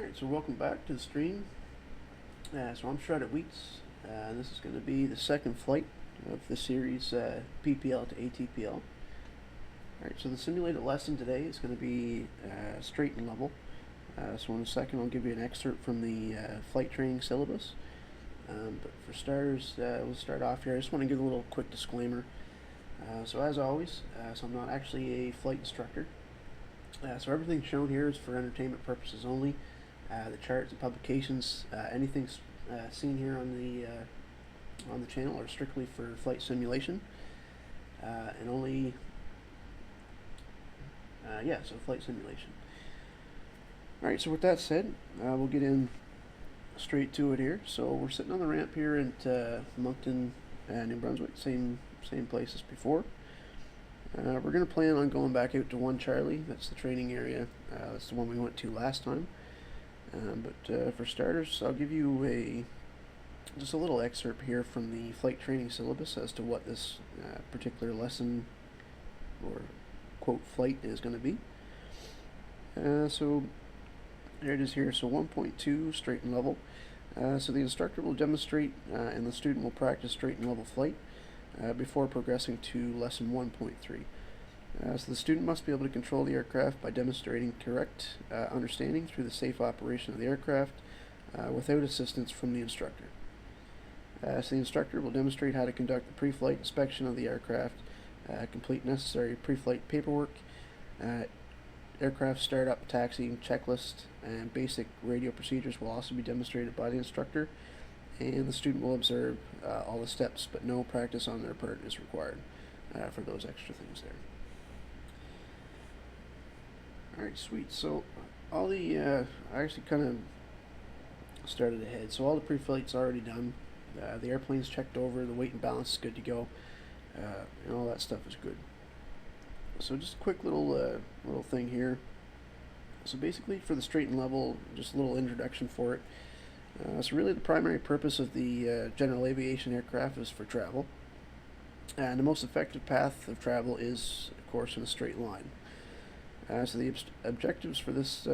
Alright, so welcome back to the stream. So I'm Shredded Wheats, and this is going to be the second flight of the series PPL to ATPL. Alright, so the simulated lesson today is going to be straight and level. So in a second I'll give you an excerpt from the flight training syllabus. But for starters, we'll start off here. I just want to give a little quick disclaimer. So as always, so I'm not actually a flight instructor. So everything shown here is for entertainment purposes only. The charts and publications, anything seen here on the channel are strictly for flight simulation, and only so flight simulation. All right. So with that said, we'll get in straight to it here. So we're sitting on the ramp here at Moncton, New Brunswick, same place as before. We're going to plan on going back out to 1 Charlie. That's the training area. That's the one we went to last time. But for starters, I'll give you just a little excerpt here from the flight training syllabus as to what this particular lesson or quote flight is going to be. So there it is here. So 1.2 straight and level. So the instructor will demonstrate and the student will practice straight and level flight before progressing to lesson 1.3. So the student must be able to control the aircraft by demonstrating correct understanding through the safe operation of the aircraft without assistance from the instructor. So the instructor will demonstrate how to conduct the pre-flight inspection of the aircraft, complete necessary pre-flight paperwork, aircraft startup, taxiing checklist, and basic radio procedures will also be demonstrated by the instructor, and the student will observe all the steps, but no practice on their part is required for those extra things there. Alright, sweet. So all the I actually kind of started ahead. So all the pre-flight's already done. The airplane's checked over. The weight and balance is good to go, and all that stuff is good. So just a quick little thing here. So basically, for the straight and level, just a little introduction for it. So really, the primary purpose of the general aviation aircraft is for travel, and the most effective path of travel is, of course, in a straight line. So the objectives for this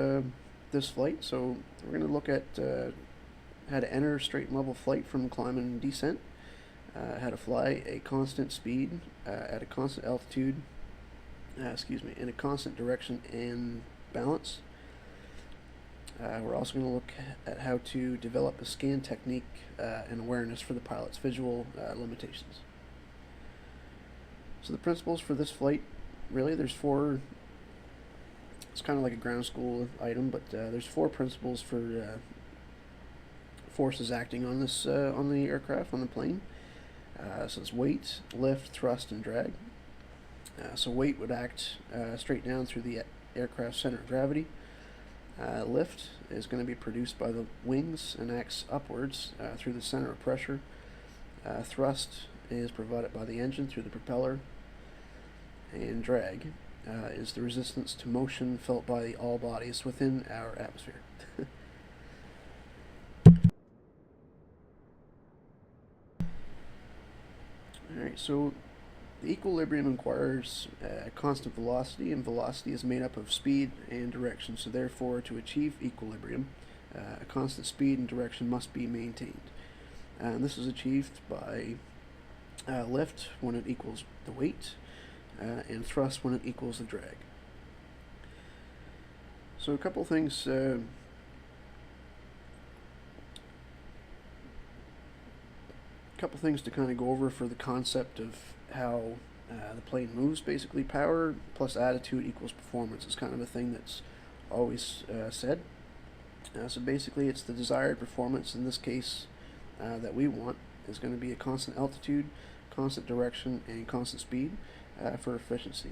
flight. So we're going to look at how to enter straight and level flight from climb and descent, how to fly a constant speed at a constant altitude, in a constant direction and balance. We're also going to look at how to develop a scan technique and awareness for the pilot's visual limitations. So the principles for this flight, really, there's 4. It's kind of like a ground school item, but there's 4 principles for forces acting on this on the aircraft, on the plane. So it's weight, lift, thrust, and drag. So weight would act straight down through the aircraft's center of gravity. Lift is going to be produced by the wings and acts upwards through the center of pressure. Thrust is provided by the engine through the propeller. And drag is the resistance to motion felt by all bodies within our atmosphere. Alright, so the equilibrium requires constant velocity, and velocity is made up of speed and direction. So therefore, to achieve equilibrium, a constant speed and direction must be maintained. And this is achieved by lift when it equals the weight, and thrust when it equals the drag. So a couple things to kind of go over for the concept of how the plane moves. Basically, power plus attitude equals performance is kind of a thing that's always said. So basically, it's the desired performance in this case that we want is going to be a constant altitude, constant direction, and constant speed for efficiency.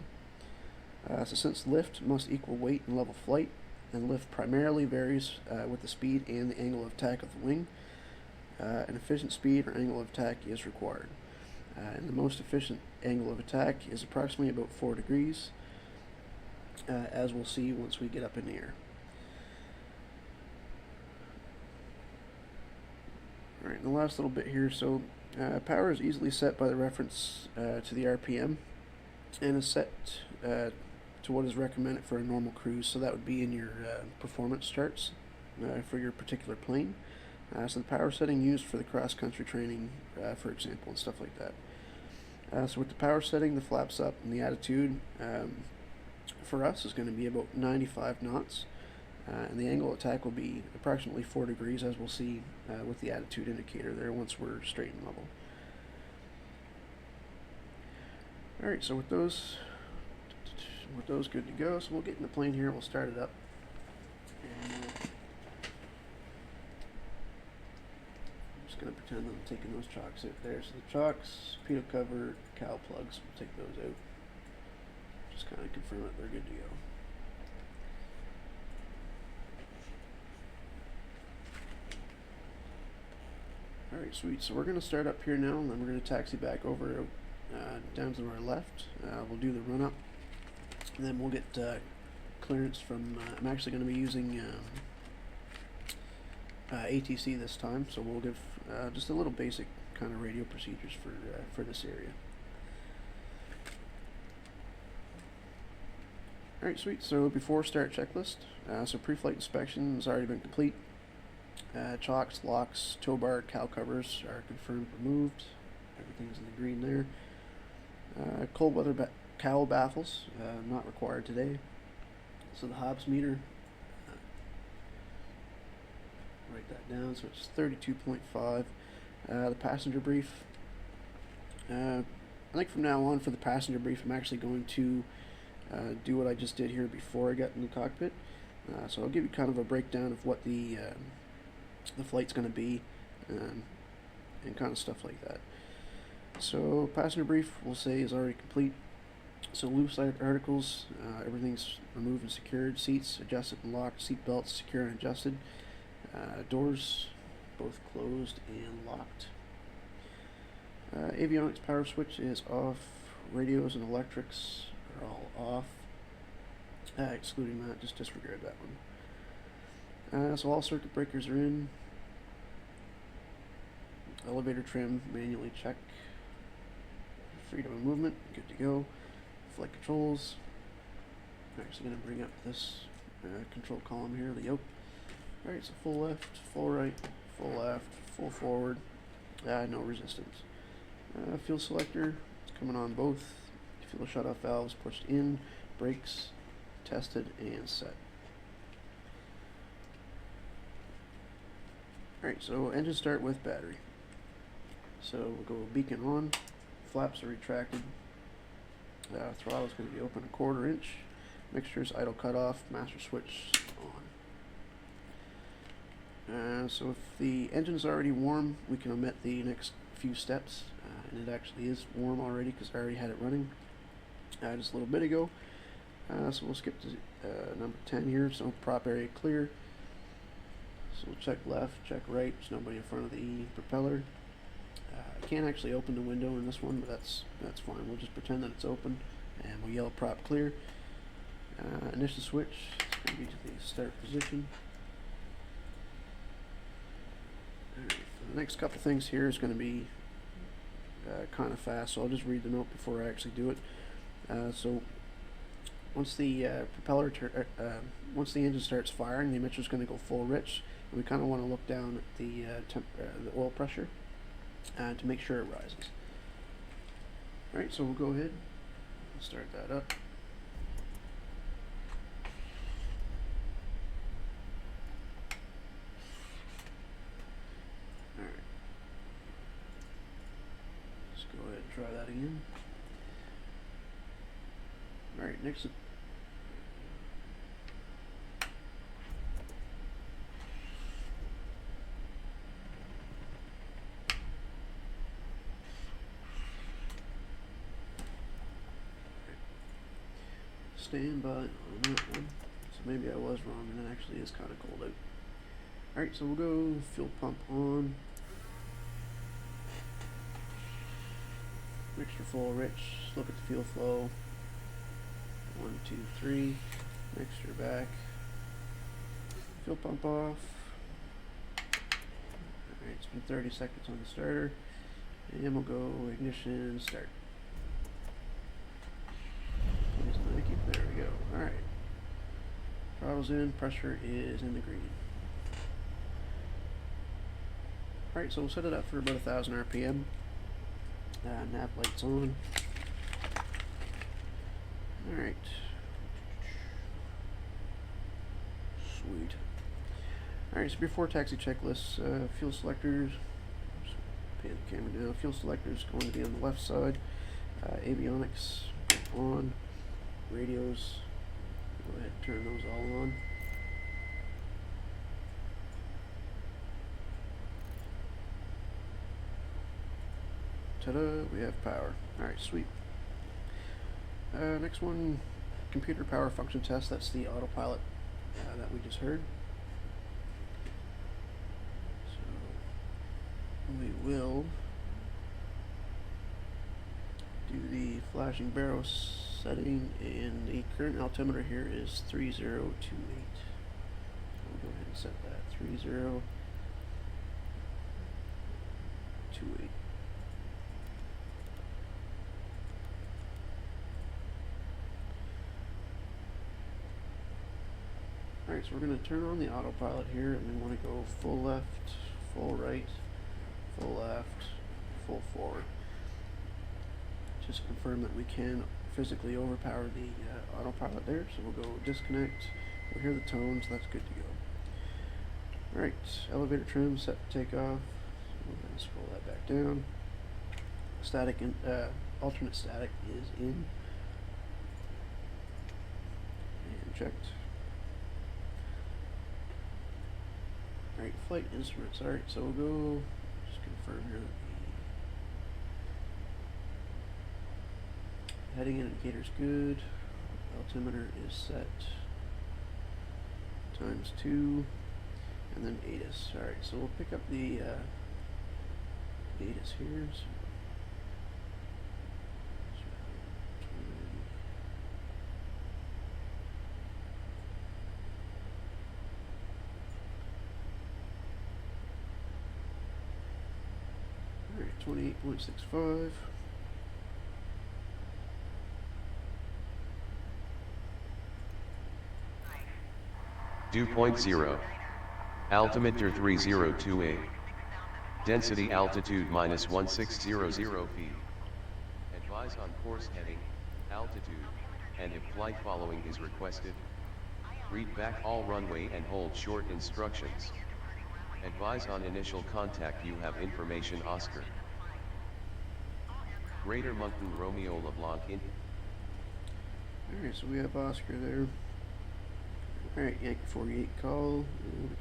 So since lift must equal weight in level flight, and lift primarily varies with the speed and the angle of attack of the wing, an efficient speed or angle of attack is required. And the most efficient angle of attack is approximately about 4 degrees, as we'll see once we get up in the air. Alright, the last little bit here. So power is easily set by the reference to the RPM, and is set to what is recommended for a normal cruise. So that would be in your performance charts for your particular plane. So the power setting used for the cross-country training, for example, and stuff like that. So with the power setting, the flaps up, and the attitude for us is going to be about 95 knots. And the angle of attack will be approximately 4 degrees, as we'll see with the attitude indicator there once we're straight and level. Alright, so with those good to go, so we'll get in the plane here, we'll start it up. And, I'm just going to pretend I'm taking those chocks out there. So the chocks, pitot cover, cowl plugs, we'll take those out. Just kind of confirm that they're good to go. Alright, sweet. So we're going to start up here now, and then we're going to taxi back over down to our left. We'll do the run up, and then we'll get clearance from. I'm actually going to be using ATC this time, so we'll give just a little basic kind of radio procedures for this area. Alright, sweet. So before start checklist, so pre-flight inspection has already been complete. Chocks, locks, tow bar, cowl covers are confirmed removed. Everything's in the green there. Cold weather cowl baffles, not required today. So the Hobbs meter, write that down, so it's 32.5. The passenger brief, I think from now on for the passenger brief I'm actually going to do what I just did here before I got in the cockpit. So I'll give you kind of a breakdown of what the flight's going to be and kind of stuff like that. So passenger brief we'll say is already complete. So loose articles, everything's removed and secured. Seats adjusted and locked. Seat belts secure and adjusted. Doors both closed and locked. Avionics power switch is off. Radios and electrics are all off. Excluding that, just disregard that one. So all circuit breakers are in. Elevator trim manually check. Freedom of movement, good to go. Flight controls. I'm actually going to bring up this control column here, the yoke. Alright, so full left, full right, full left, full forward. No resistance. Fuel selector, it's coming on both. Fuel shut-off valves pushed in. Brakes tested and set. Alright, so engine start with battery. So we'll go beacon on. Flaps are retracted. Throttle is going to be open 1/4 inch. Mixtures idle cutoff. Master switch on. So if the engine is already warm, we can omit the next few steps, and it actually is warm already because I already had it running just a little bit ago. So we'll skip to number 10 here. So prop area clear. So we'll check left, check right. There's nobody in front of the propeller. I can't actually open the window in this one, but that's fine. We'll just pretend that it's open, and we'll yell prop clear. Initial switch is going to be to the start position. Right, for the next couple things here is going to be kind of fast, so I'll just read the note before I actually do it. So once the once the engine starts firing, the emitter is going to go full rich, and we kind of want to look down at the the oil pressure to make sure it rises. Alright, so we'll go ahead and start that up. Alright, let's go ahead and try that again. Alright, next stand by on that one. So maybe I was wrong and it actually is kind of cold out. Alright, so we'll go fuel pump on. Mixture full rich. Look at the fuel flow. 1, 2, 3. Mixture back. Fuel pump off. Alright, it's been 30 seconds on the starter. And we'll go ignition, start. There we go. Alright. Throttle's in, pressure is in the green. Alright, so we'll set it up for about 1000 RPM. Nav lights on. Alright. Sweet. Alright, so before taxi checklists, fuel selectors. Just pan the camera down. Fuel selectors going to be on the left side. Avionics on. Radios. Go ahead and turn those all on. Ta-da! We have power. Alright, sweet. Next one, computer power function test. That's the autopilot that we just heard. So we will do the flashing barrel setting, and the current altimeter here is 3028. I'll go ahead and set that 3028. Alright, so we're going to turn on the autopilot here, and we want to go full left, full right, full left, full forward. Just confirm that we can physically overpower the autopilot there, so we'll go disconnect. We'll hear the tones, that's good to go. Alright, elevator trim set to take off. So we're going to scroll that back down. Static and alternate static is in. And checked. Alright, flight instruments. Alright, so we'll go just confirm here that the heading indicator is good. Altimeter is set ×2, and then ATIS. Alright, so we'll pick up the ATIS here. So 28.65. Dew point 0. Altimeter 3028. Density altitude -1600 feet. Advise on course heading, altitude, and if flight following is requested. Read back all runway and hold short instructions. Advise on initial contact. You have information Oscar. Greater Moncton Romeo LeBlanc in. Alright, so we have Oscar there. Alright, Yankee 48 call.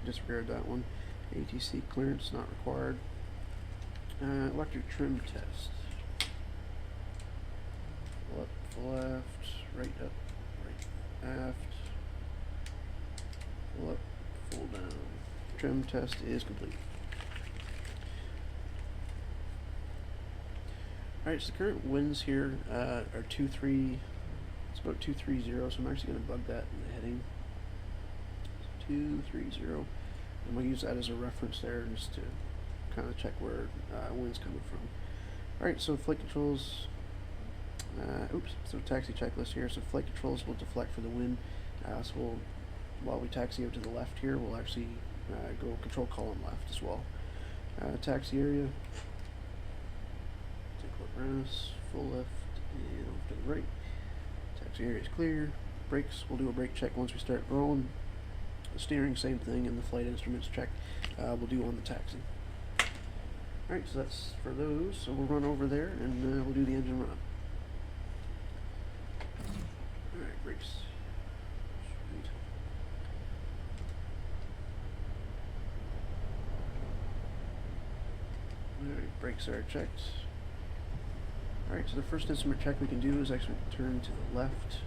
Disregard that one. ATC clearance not required. Electric trim test. Full up, full aft, right up, right aft. Full up, full down. Trim test is complete. Alright, so the current winds here are 2-3, it's about 230, so I'm actually going to bug that in the heading. So 230, and we'll use that as a reference there just to kind of check where wind's coming from. Alright, so flight controls, so taxi checklist here, so flight controls will deflect for the wind, so we'll, while we taxi out to the left here, we'll actually go control column left as well. Taxi area, brass, full left, and off to the right. Taxi area is clear. Brakes, we'll do a brake check once we start rolling. The steering, same thing, and the flight instruments check we'll do on the taxi. Alright, so that's for those. So we'll run over there and we'll do the engine run. Alright, brakes. Sweet. Alright, brakes are checked. Alright, so the first instrument check we can do is actually turn to the left.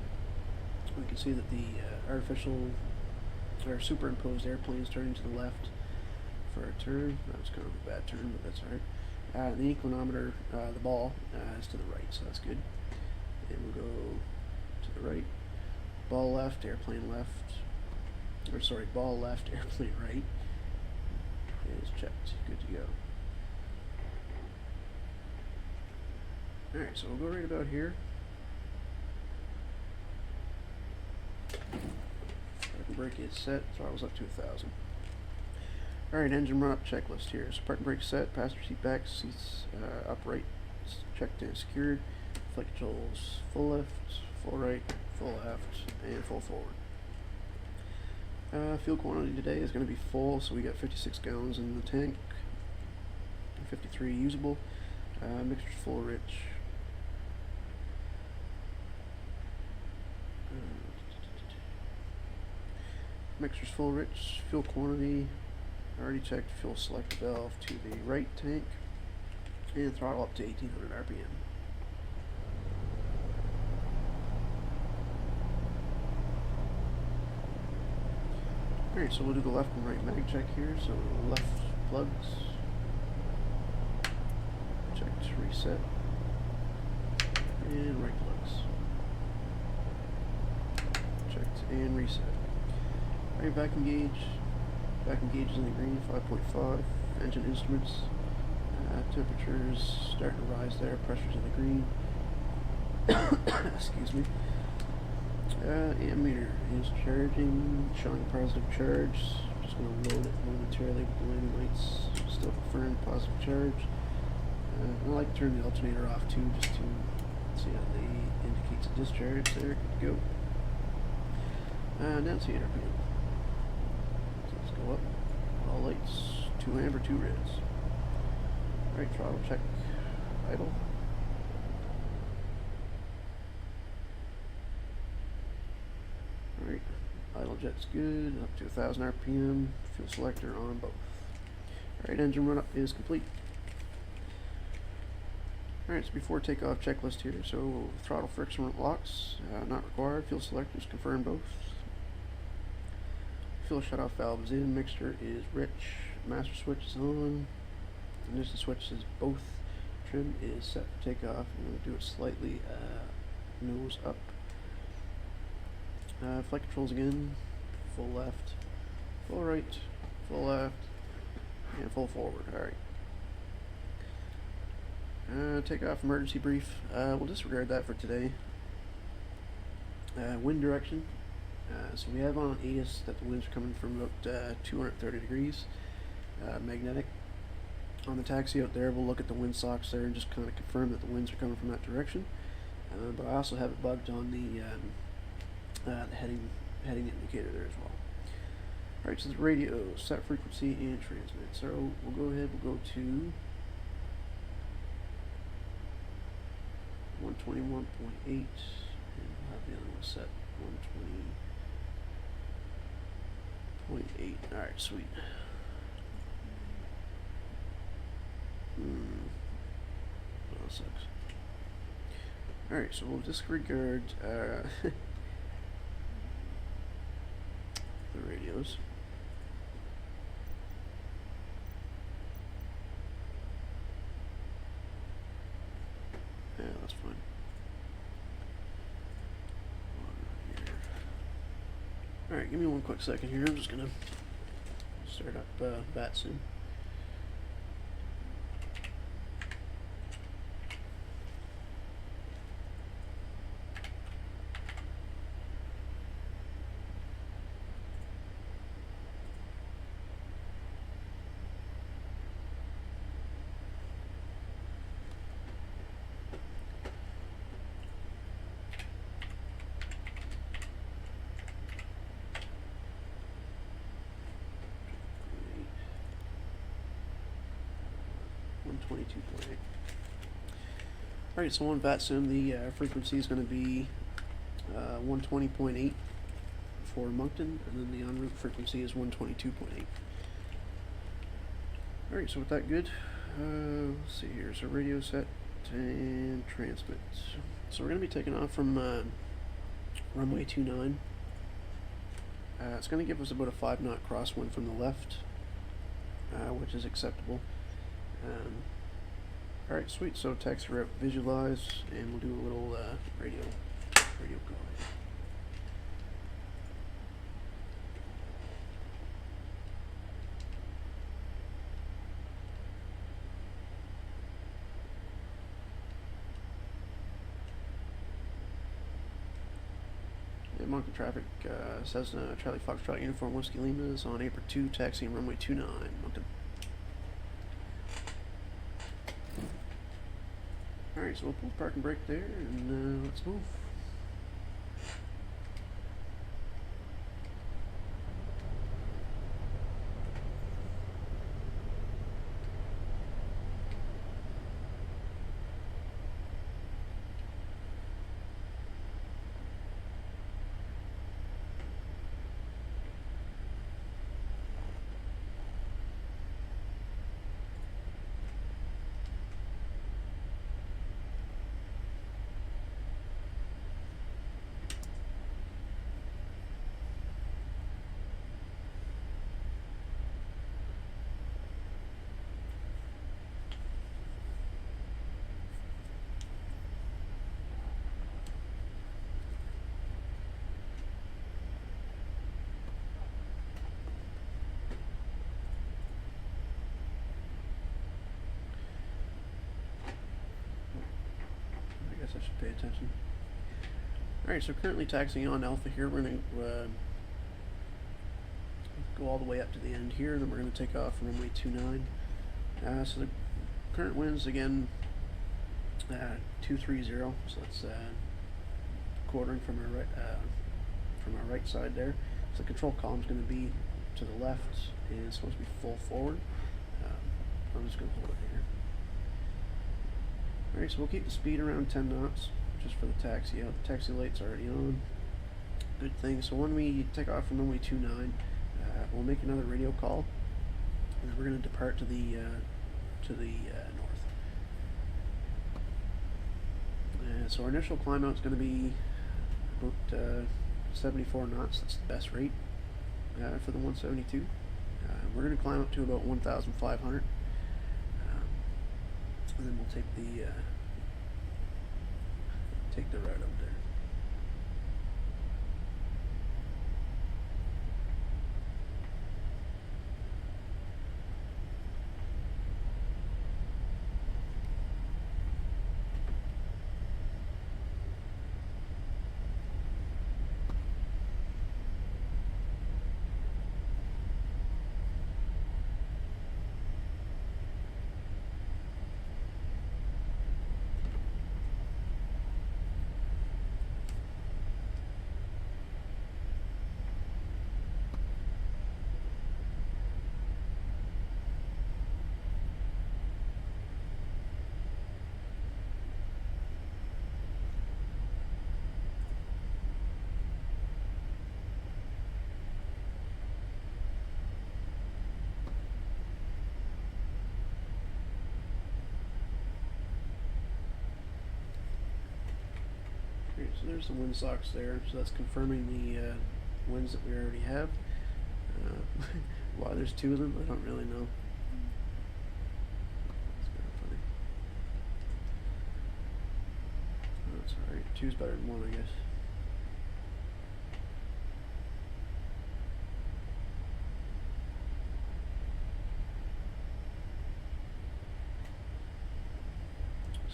We can see that the artificial or superimposed airplane is turning to the left for a turn. That was kind of a bad turn, but that's alright. The inclinometer, the ball, is to the right, so that's good. And we'll go to the right. Ball left, airplane left. Or sorry, ball left, airplane right. Is checked. Good to go. Alright, so we'll go right about here. Parking brake is set, throttle's up to 1000. Alright, engine run up checklist here. So parking brake set, passenger seat back, seats upright, checked and secured. Flight controls full left, full right, full left, and full forward. Fuel quantity today is going to be full, so we got 56 gallons in the tank, 53 usable. Mixture's full rich. Mixture's full rich. Fuel quantity, I already checked fuel select valve to the right tank, and throttle up to 1800 RPM. Alright, so we'll do the left and right mag check here. So left plugs, checked, reset, and right plugs, checked and reset. Alright, vacuum gauge is in the green, 5.5. Engine instruments, temperatures starting to rise there, pressure's in the green. Excuse me. Ammeter is charging, showing positive charge. Just going to load it momentarily with the landing lights. Still confirmed positive charge. I like to turn the alternator off too, just to see how they indicates a discharge there. Good to go. Now see RPM. So let's go up. All lights, 2 amber, 2 reds. Alright, throttle check, idle. Alright, idle jet's good, up to 1000 RPM, fuel selector on both. Alright, engine run up is complete. Alright, so before takeoff checklist here, so throttle friction locks, not required, fuel selectors confirm both. Fuel shutoff valve is in, mixture is rich, master switch is on, ignition switch is both, trim is set for takeoff. I'm going to do it slightly nose up. Flight controls again, full left, full right, full left, and full forward. Alright. Takeoff emergency brief. We'll disregard that for today. Wind direction. So we have on ATIS that the winds are coming from about 230 degrees. Magnetic. On the taxi out there, we'll look at the wind socks there and just kind of confirm that the winds are coming from that direction. But I also have it bugged on the heading indicator there as well. Alright, so the radio, set frequency and transmit. So we'll go ahead, we'll go to 121.8 and we'll have the other one set 120.8. Alright, sweet. That sucks. Alright, so we'll disregard the radios. Yeah, that's fine. Alright, give me one quick second here. I'm just gonna start up VATSIM. Alright, so on VATSIM, the frequency is going to be 120.8 for Moncton, and then the en route frequency is 122.8. Alright, so with that good, let's see here, so radio set and transmit. So we're going to be taking off from runway 29. It's going to give us about a 5-knot crosswind from the left, which is acceptable. Alright, sweet, so taxi route visualize, and we'll do a little radio call. Moncton traffic, Cessna Charlie Foxtrot Uniform Whiskey Lima is on April 2, taxiing runway 29, Moncton. Alright, so we'll pull the parking brake there, and let's move. I guess I should pay attention. Alright, so currently taxiing on Alpha here. We're going to go all the way up to the end here, and then we're going to take off from runway 29. So the current winds again 230, so that's quartering from our right side there. So the control column is going to be to the left, and it's supposed to be full forward. I'm just going to hold it here. Alright, so we'll keep the speed around 10 knots, just for the taxi out. The taxi light's already on. Good thing. So when we take off from runway 29, we'll make another radio call, and then we're going to depart to the north. So our initial climb out is going to be about 74 knots. That's the best rate for the 172. We're going to climb up to about 1,500. And then we'll take the route up there. So there's the wind socks there, so that's confirming the winds that we already have. Why there's two of them, I don't really know. It's kind of funny. Oh, that's alright. Two's better than one, I guess.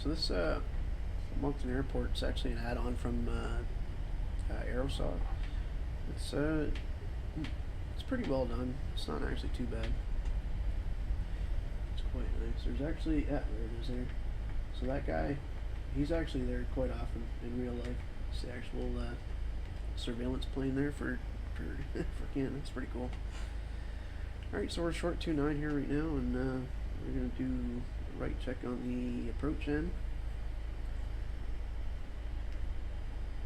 So this Moncton Airport is actually an add-on from Aerosol. It's pretty well done. It's not actually too bad. It's quite nice. There's actually there it is there. So that guy, he's actually there quite often in real life. It's the actual surveillance plane there for Canada. It's pretty cool. All right, so we're short 29 here right now, and we're gonna do a right check on the approach end.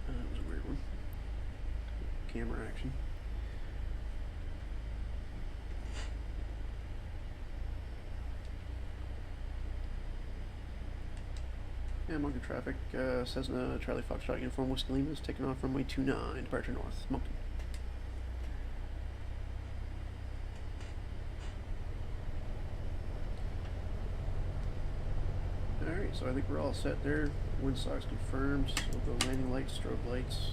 That was a weird one. Camera action. Yeah, Moncton traffic, Cessna Charlie Foxtrot Uniform Whiskey Lima is taking off runway 29, departure north, Moncton. Alright, so I think we're all set there. Windsock's confirmed. So we'll go landing lights, strobe lights.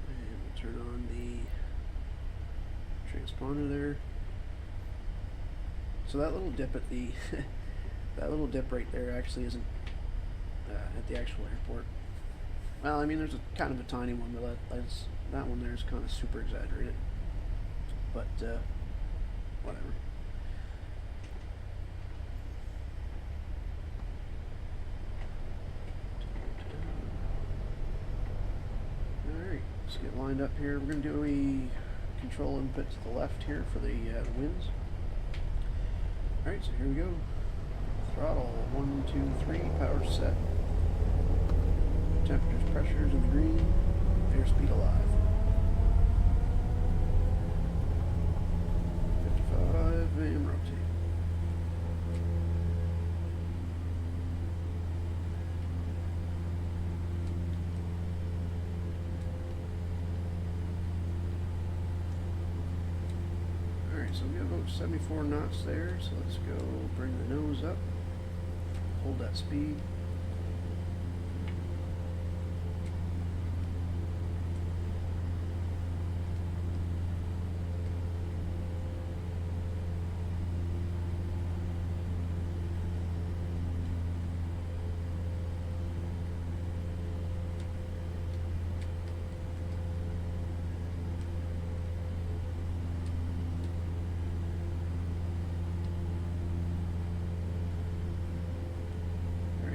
And we'll turn on the transponder there. So that little dip at the that little dip right there actually isn't at the actual airport. Well, I mean, there's a kind of a tiny one, but that one there is kind of super exaggerated. But whatever. Alright, let's get lined up here. We're going to do a control input to the left here for the winds. Alright, so here we go. Throttle, 1, 2, 3, power set. Temperatures, pressures in the green, airspeed alive. 55 and rotate. Alright, so we got about 74 knots there, so let's go bring the nose up, hold that speed.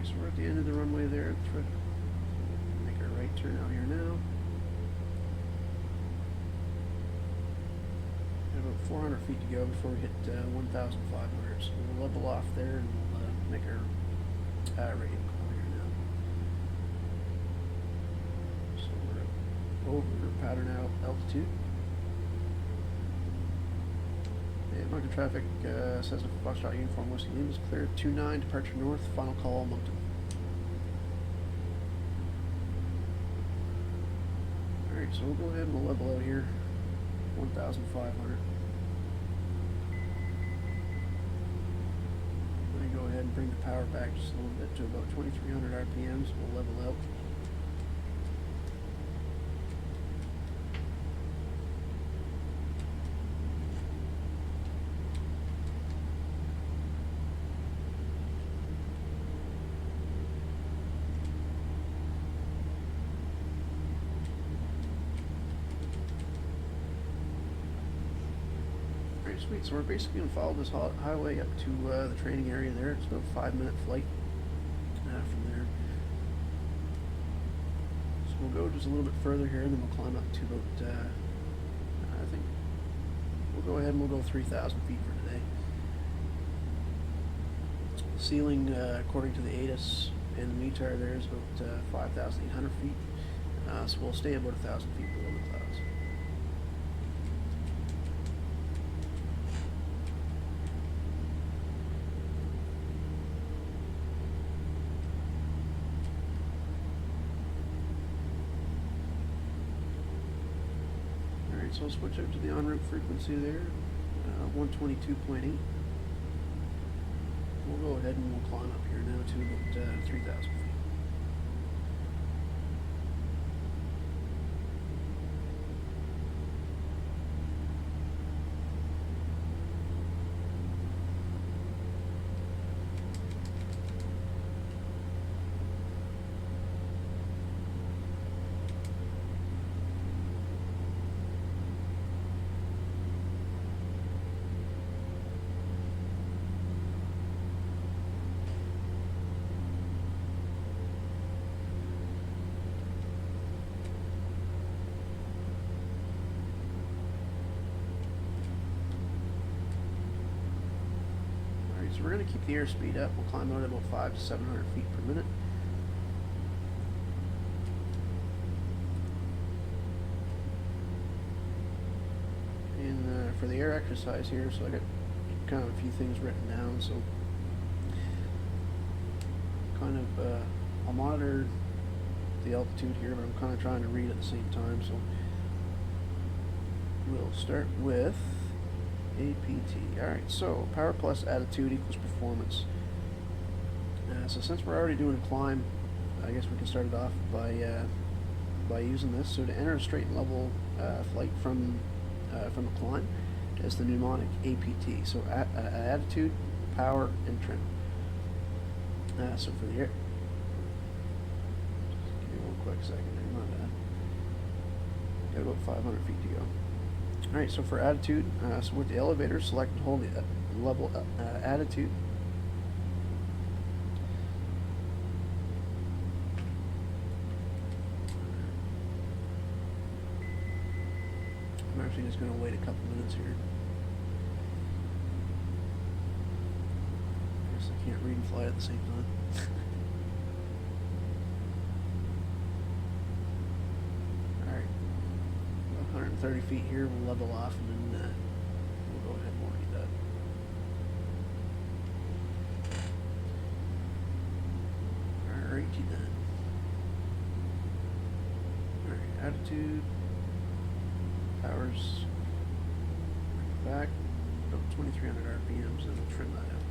So we're at the end of the runway there. Let's make our right turn out here now. Got about 400 feet to go before we hit 1,500. So we'll level off there and we'll make our radio call here now. So we're over pattern altitude. Yeah, Moncton traffic says the Foxtrot Uniform Whiskey Lima is clear. 29 departure north. Final call Moncton. Alright, so we'll go ahead and we'll level out here. 1,500. Let me go ahead and bring the power back just a little bit to about 2,300 RPMs. We'll level out. Sweet, so we're basically going to follow this highway up to the training area there. It's about a 5-minute flight from there. So we'll go just a little bit further here and then we'll climb up to about, I think, we'll go ahead and we'll go 3,000 feet for today. Ceiling, according to the ATIS and the METAR there, is about 5,800 feet. So we'll stay about 1,000 feet below the clouds. So we'll switch up to the en route frequency there, 122.8. We'll go ahead and we'll climb up here now to about 3,000 feet. So we're going to keep the airspeed up. We'll climb out at about 500 to 700 feet per minute. And for the air exercise here, so I got kind of a few things written down. So kind of, I'll monitor the altitude here, but I'm kind of trying to read at the same time. So we'll start with APT. Alright, so power plus attitude equals performance. So since we're already doing a climb, I guess we can start it off by using this. So to enter a straight and level flight from a climb is the mnemonic APT. So attitude, power, and trim. So for the quick second there, my bad. Got about 500 feet to go. Alright, so for attitude, so with the elevator, select and hold the level attitude. I'm actually just going to wait a couple minutes here. Guess I can't read and fly at the same time. Alright, 130 feet here, we'll level off and then we'll go ahead and orient that. Alrighty then. Alright, attitude. Powers back about 2300 RPMs, and we'll trim that out.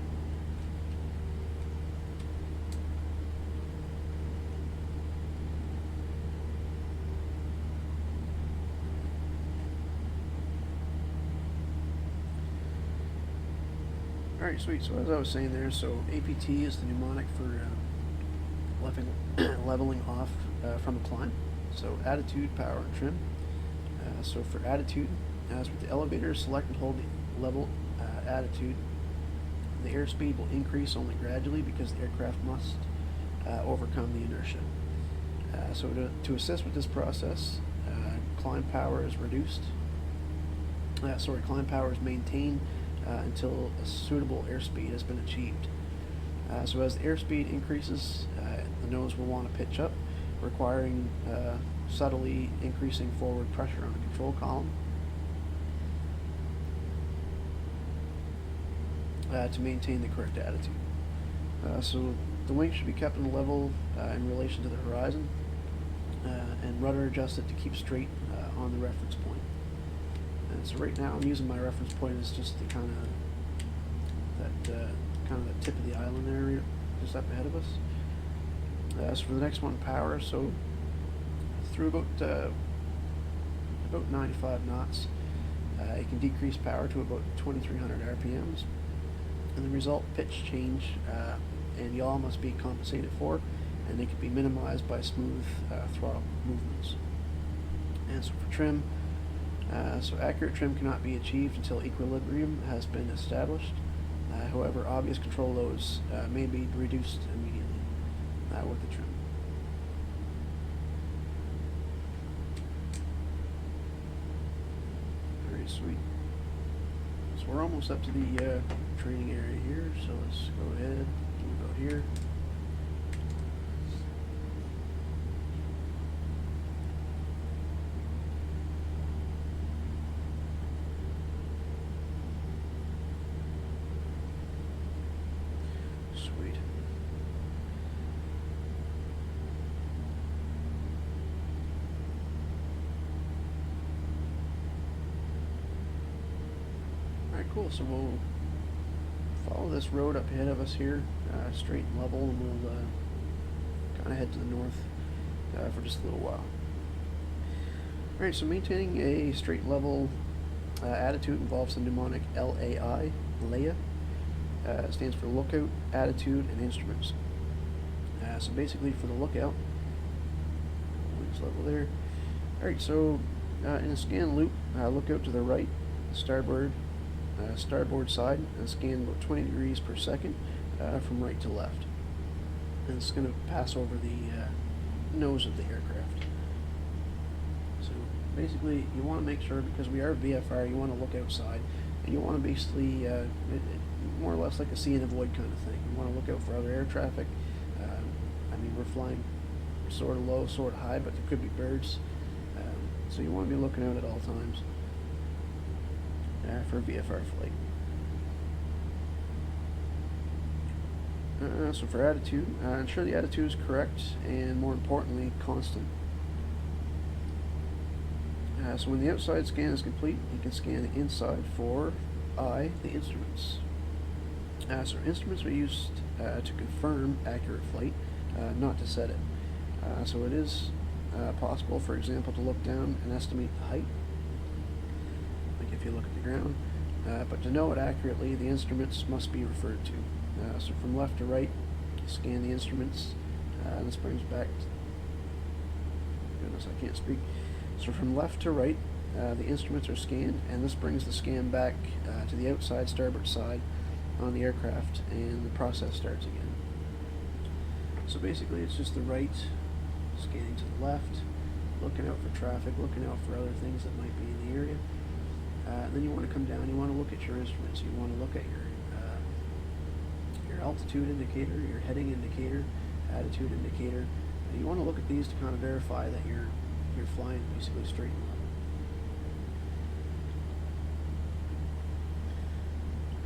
Alright, sweet. So as I was saying there, so APT is the mnemonic for leveling off from a climb. So attitude, power, and trim. So for attitude, as with the elevator, select and hold the level attitude. The airspeed will increase only gradually because the aircraft must overcome the inertia. So to assist with this process, climb power is reduced. Climb power is maintained until a suitable airspeed has been achieved. So as the airspeed increases, the nose will want to pitch up, requiring subtly increasing forward pressure on the control column to maintain the correct attitude. So the wing should be kept in level in relation to the horizon, and rudder adjusted to keep straight on the reference point. And so right now I'm using my reference point as just the kind of the tip of the island there, just up ahead of us. So for the next one, power. So through about 95 knots, it can decrease power to about 2300 RPMs, and the result pitch change and yaw must be compensated for, and they can be minimized by smooth throttle movements. And so for trim, so accurate trim cannot be achieved until equilibrium has been established. However, obvious control loads may be reduced immediately with the trim. Very sweet. So we're almost up to the training area here, so let's go ahead and move out here. Sweet. Alright, cool. So we'll follow this road up ahead of us here, straight and level, and we'll kind of head to the north for just a little while. Alright, so maintaining a straight level attitude involves the mnemonic LAI, LAIA. It stands for lookout, attitude, and instruments. So basically for the lookout, wings level there. Alright, so in a scan loop, look out to the right, the starboard side, and scan about 20 degrees per second from right to left. And it's going to pass over the nose of the aircraft. So basically you want to make sure, because we are VFR, you want to look outside, and you want to basically more or less like a see and avoid kind of thing. You want to look out for other air traffic. I mean, we're flying sort of low, sort of high, but there could be birds. So you want to be looking out at all times for a VFR flight. So for attitude, ensure the attitude is correct and, more importantly, constant. So when the outside scan is complete, you can scan the inside for the instruments. So instruments are used to confirm accurate flight, not to set it. So it is possible, for example, to look down and estimate the height, like if you look at the ground. But to know it accurately, the instruments must be referred to. So from left to right, scan the instruments. This brings back goodness, I can't speak. So from left to right, the instruments are scanned, and this brings the scan back to the outside starboard side on the aircraft, and the process starts again. So basically it's just the right scanning to the left, looking out for traffic, looking out for other things that might be in the area. Then you want to come down, you want to look at your instruments, you want to look at your altitude indicator, your heading indicator, attitude indicator. You want to look at these to kind of verify that you're flying basically straight and level.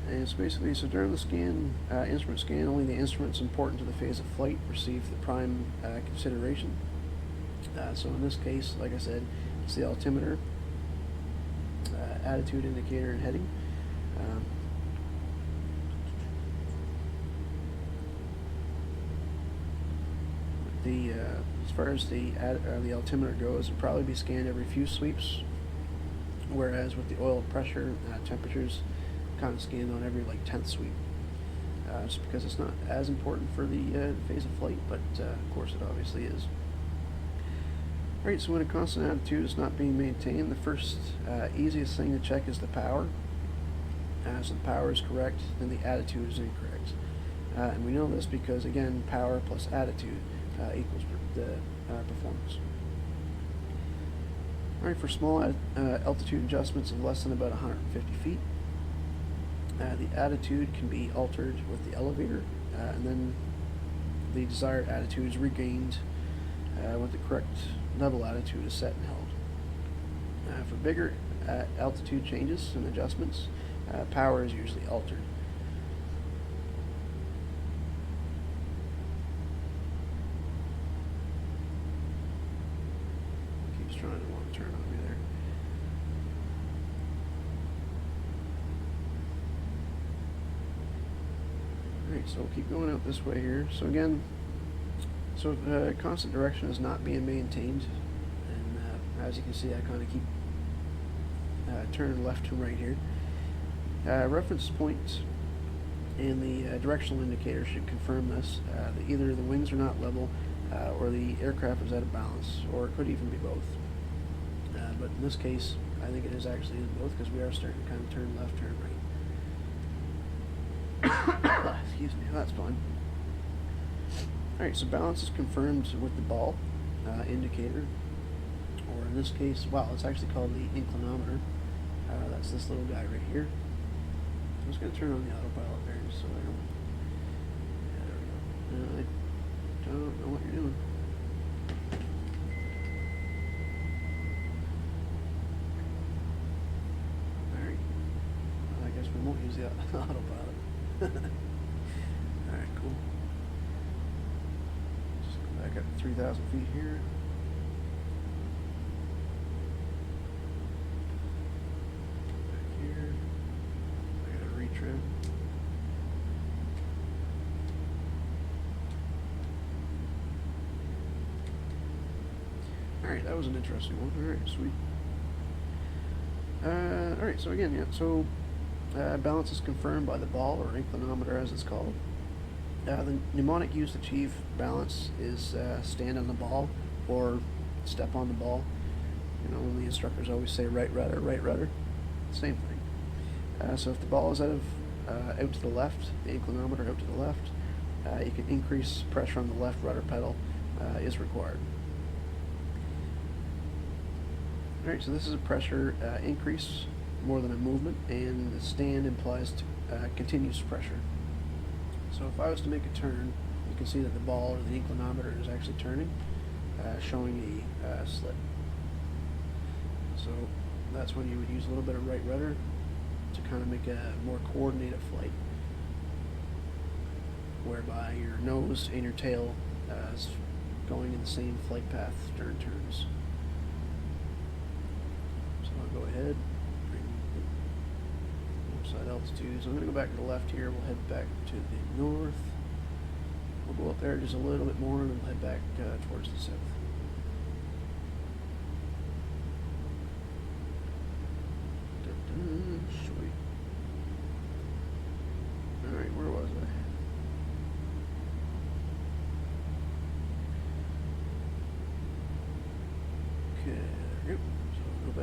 And it's basically, so during the scan, instrument scan, only the instruments important to the phase of flight receive the prime consideration. So in this case, like I said, it's the altimeter, attitude indicator, and heading. As far as the altimeter goes, it'll probably be scanned every few sweeps, whereas with the oil pressure, temperatures, kind of scanned on every 10th sweep. Just because it's not as important for the phase of flight, but of course it obviously is. Alright, so when a constant attitude is not being maintained, the first easiest thing to check is the power. So the power is correct, then the attitude is incorrect. And we know this because, again, power plus attitude equals the performance. Alright, for small altitude adjustments of less than about 150 feet, the attitude can be altered with the elevator, and then the desired attitude is regained when the correct level attitude is set and held. For bigger altitude changes and adjustments, power is usually altered. Keeps trying to want to turn on me there. Alright, so we'll keep going out this way here. So again, constant direction is not being maintained, and as you can see, I kind of keep turning left to right here. Reference point and the directional indicator should confirm this, that either the wings are not level or the aircraft is out of balance, or it could even be both. But in this case, I think it is actually in both, because we are starting to kind of turn left, turn right. Excuse me, that's fine. Alright, so balance is confirmed with the ball indicator, or in this case, wow, it's actually called the inclinometer. That's this little guy right here. I'm just going to turn on the autopilot there just so I don't... Yeah, there we go. I don't know what you're doing. Alright. Well, I guess we won't use the autopilot. Alright, cool. Just go back up to 3,000 feet here. Trim. Alright, that was an interesting one. Alright, sweet. Alright, so again, yeah, so balance is confirmed by the ball, or inclinometer as it's called. The mnemonic used to achieve balance is stand on the ball or step on the ball. You know, when the instructors always say right rudder, same thing. So if the ball is out to the left, the inclinometer out to the left, you can increase pressure on the left rudder pedal is required. Alright, so this is a pressure increase more than a movement, and the stand implies continuous pressure. So if I was to make a turn, you can see that the ball or the inclinometer is actually turning, showing a slip. So that's when you would use a little bit of right rudder to kind of make a more coordinated flight, whereby your nose and your tail is going in the same flight path during turns. So I'll go ahead, bring upside altitude. So I'm going to go back to the left here. We'll head back to the north. We'll go up there just a little bit more, and then we'll head back towards the south. Sweet. Alright, where was I?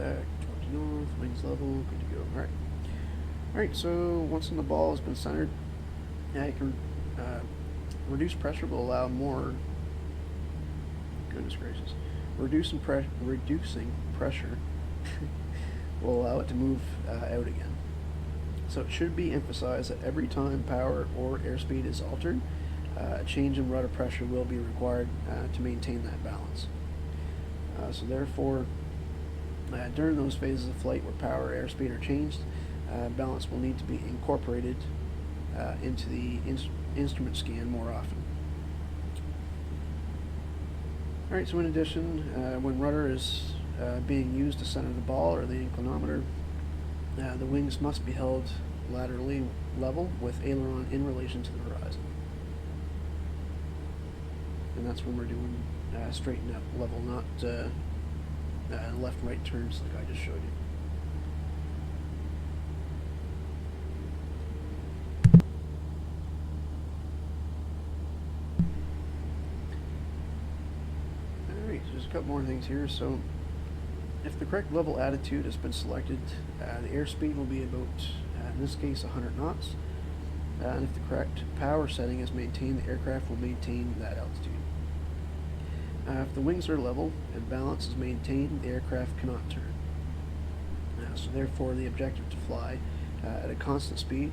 back, toward the north, wings level, good to go. Alright. Alright, so once the ball has been centered, yeah, you can reduce pressure will allow more, goodness gracious, reducing pressure will allow it to move out again. So it should be emphasized that every time power or airspeed is altered, a change in rudder pressure will be required to maintain that balance. So therefore, during those phases of flight where power or airspeed are changed, balance will need to be incorporated into the instrument scan more often. Alright, so in addition, when rudder is being used to center the ball or the inclinometer, the wings must be held laterally level with aileron in relation to the horizon. And that's when we're doing straight and level, not left and right turns like I just showed you. Alright, so there's a couple more things here. So if the correct level attitude has been selected, the airspeed will be about, in this case, 100 knots. And if the correct power setting is maintained, the aircraft will maintain that altitude. If the wings are level and balance is maintained, the aircraft cannot turn. So therefore, the objective to fly at a constant speed,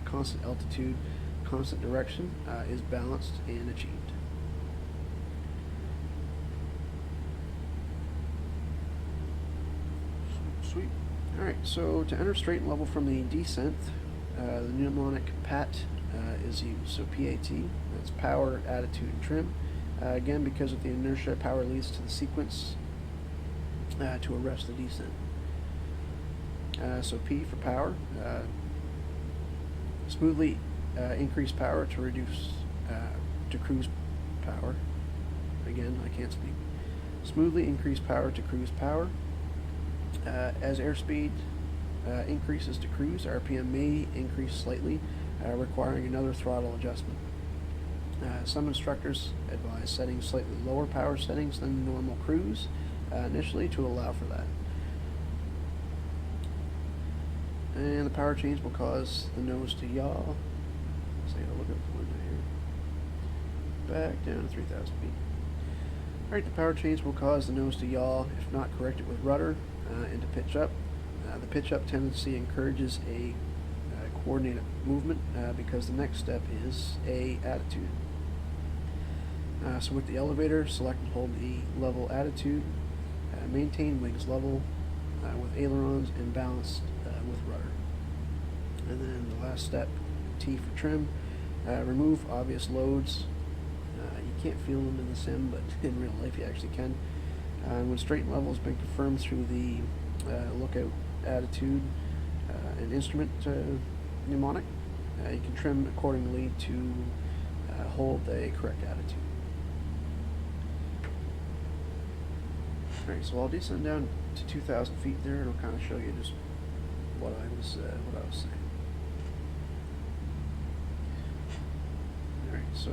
constant altitude, constant direction is balanced and achieved. Sweet. Alright, so to enter straight and level from the descent, the mnemonic PAT is used. So PAT, that's power, attitude, and trim. Again, because of the inertia, power leads to the sequence to arrest the descent. So P for power, smoothly increase power to reduce to cruise power. Again, I can't speak. Smoothly increase power to cruise power. As airspeed increases to cruise, RPM may increase slightly, requiring another throttle adjustment. Some instructors advise setting slightly lower power settings than normal cruise initially to allow for that. And the power change will cause the nose to yaw. So you gotta look at the window here. Back down to 3,000 feet. Alright, the power change will cause the nose to yaw if not corrected with rudder and to pitch up. The pitch up tendency encourages a coordinated movement because the next step is A, attitude. So with the elevator, select and hold the level attitude, maintain wings level with ailerons and balanced with rudder. And then the last step, T for trim, remove obvious loads. You can't feel them in the sim, but in real life you actually can. When straight and level has been confirmed through the lookout attitude and instrument mnemonic, you can trim accordingly to hold the correct attitude. Alright, so I'll descend down to 2,000 feet there, and I'll kind of show you just what I was saying. Alright, so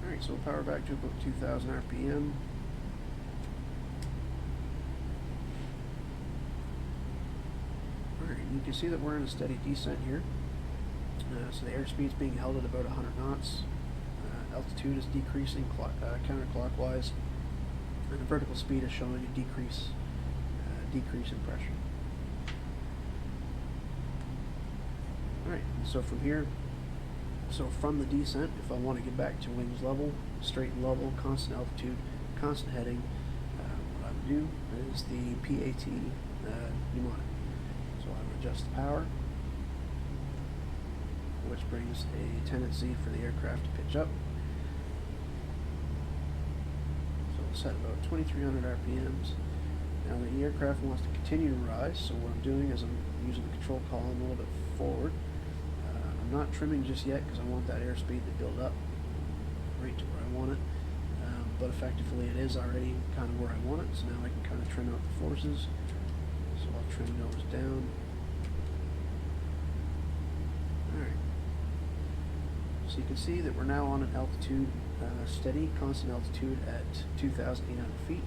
alright, so we'll power back to about 2,000 RPM. You can see that we're in a steady descent here. So the airspeed is being held at about 100 knots. Altitude is decreasing counterclockwise, and the vertical speed is showing a decrease in pressure. Alright, so from here, from the descent, if I want to get back to wings level, straight and level, constant altitude, constant heading, what I would do is the PAT mnemonic. So I would adjust the power, which brings a tendency for the aircraft to pitch up. So we'll set about 2,300 RPMs. Now the aircraft wants to continue to rise, so what I'm doing is I'm using the control column a little bit forward. I'm not trimming just yet because I want that airspeed to build up right to where I want it. But effectively it is already kind of where I want it, so now I can kind of trim out the forces. So I'll trim nose down. Alright. you can see that we're now on an altitude, steady, constant altitude at 2,800 feet.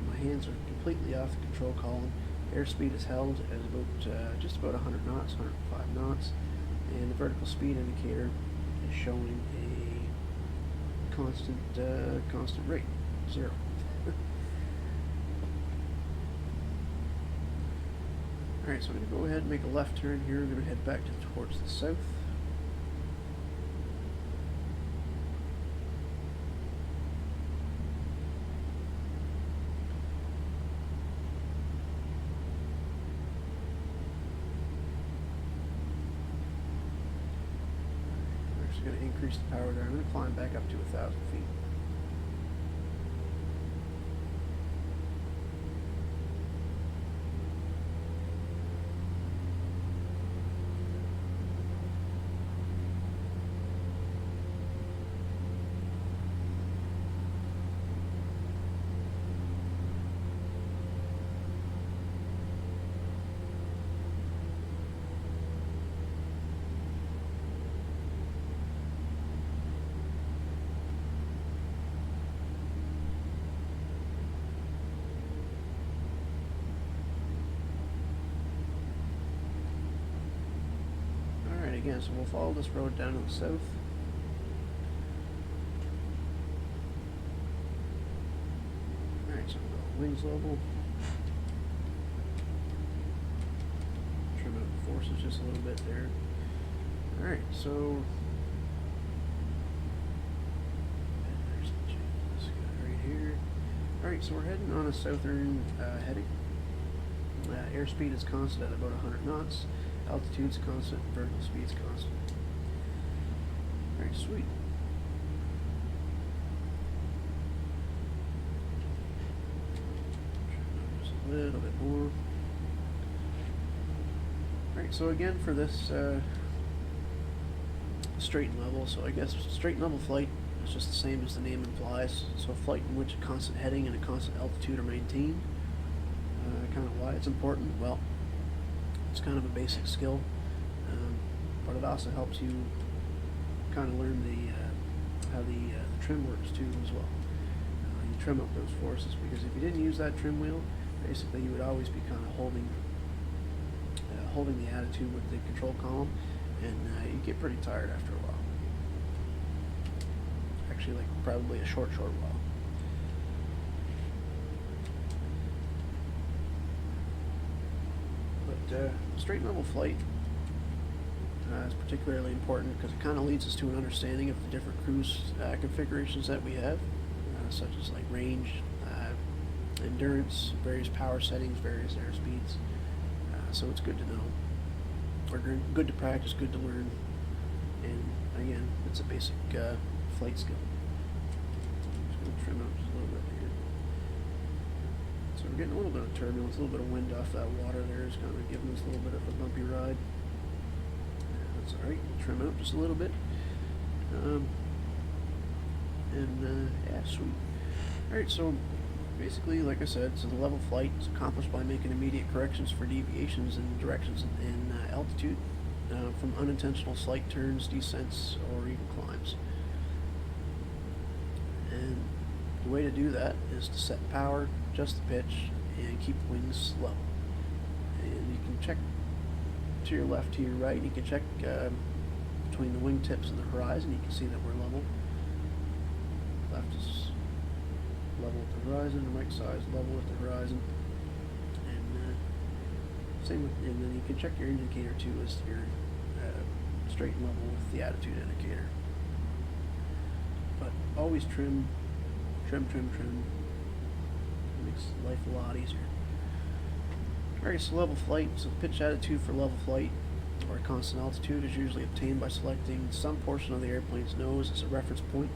My hands are completely off the control column. Airspeed is held at about just about 100 knots, 105 knots, and the vertical speed indicator is showing a constant rate, 0. Alright, so I'm going to go ahead and make a left turn here. I'm going to head back towards the south. I'm actually going to increase the power there. I'm going to climb back up to 1,000 feet. Again, so we'll follow this road down to the south. Alright, so we'll go wings level. Trim out the forces just a little bit there. Alright, so there's this guy right here. Alright, so we're heading on a southern heading. Airspeed is constant at about 100 knots. Altitude's constant, vertical speed's constant. Alright, sweet. Just a little bit more. Alright, so again for this straight and level, so I guess straight and level flight is just the same as the name implies. So a flight in which a constant heading and a constant altitude are maintained. Kind of why it's important? Well, it's kind of a basic skill, but it also helps you kind of learn how the trim works too as well. You trim up those forces, because if you didn't use that trim wheel, basically you would always be kind of holding the attitude with the control column, and you get pretty tired after a while. Actually, like probably a short while. Straight and level flight is particularly important because it kind of leads us to an understanding of the different cruise configurations that we have, such as like range, endurance, various power settings, various airspeeds. So it's good to know, or good to practice, good to learn, and again, it's a basic flight skill. Just going to trim out just a little bit here. So we're getting a little bit of turbulence, a little bit of wind off that water there is kind of giving us a little bit of a bumpy ride. That's alright, we'll trim out just a little bit. Yeah, sweet. Alright, so basically, like I said, so the level flight is accomplished by making immediate corrections for deviations in directions in altitude from unintentional slight turns, descents, or even climbs. And the way to do that is to set power, adjust the pitch, and keep the wings level. And you can check to your left, to your right, and you can check between the wingtips and the horizon. You can see that we're level. Left is level with the horizon, the right side is level with the horizon. And same with, and then you can check your indicator too as your straight and level with the attitude indicator. But always trim. Makes life a lot easier. Alright, so level flight. So pitch attitude for level flight or constant altitude is usually obtained by selecting some portion of the airplane's nose as a reference point.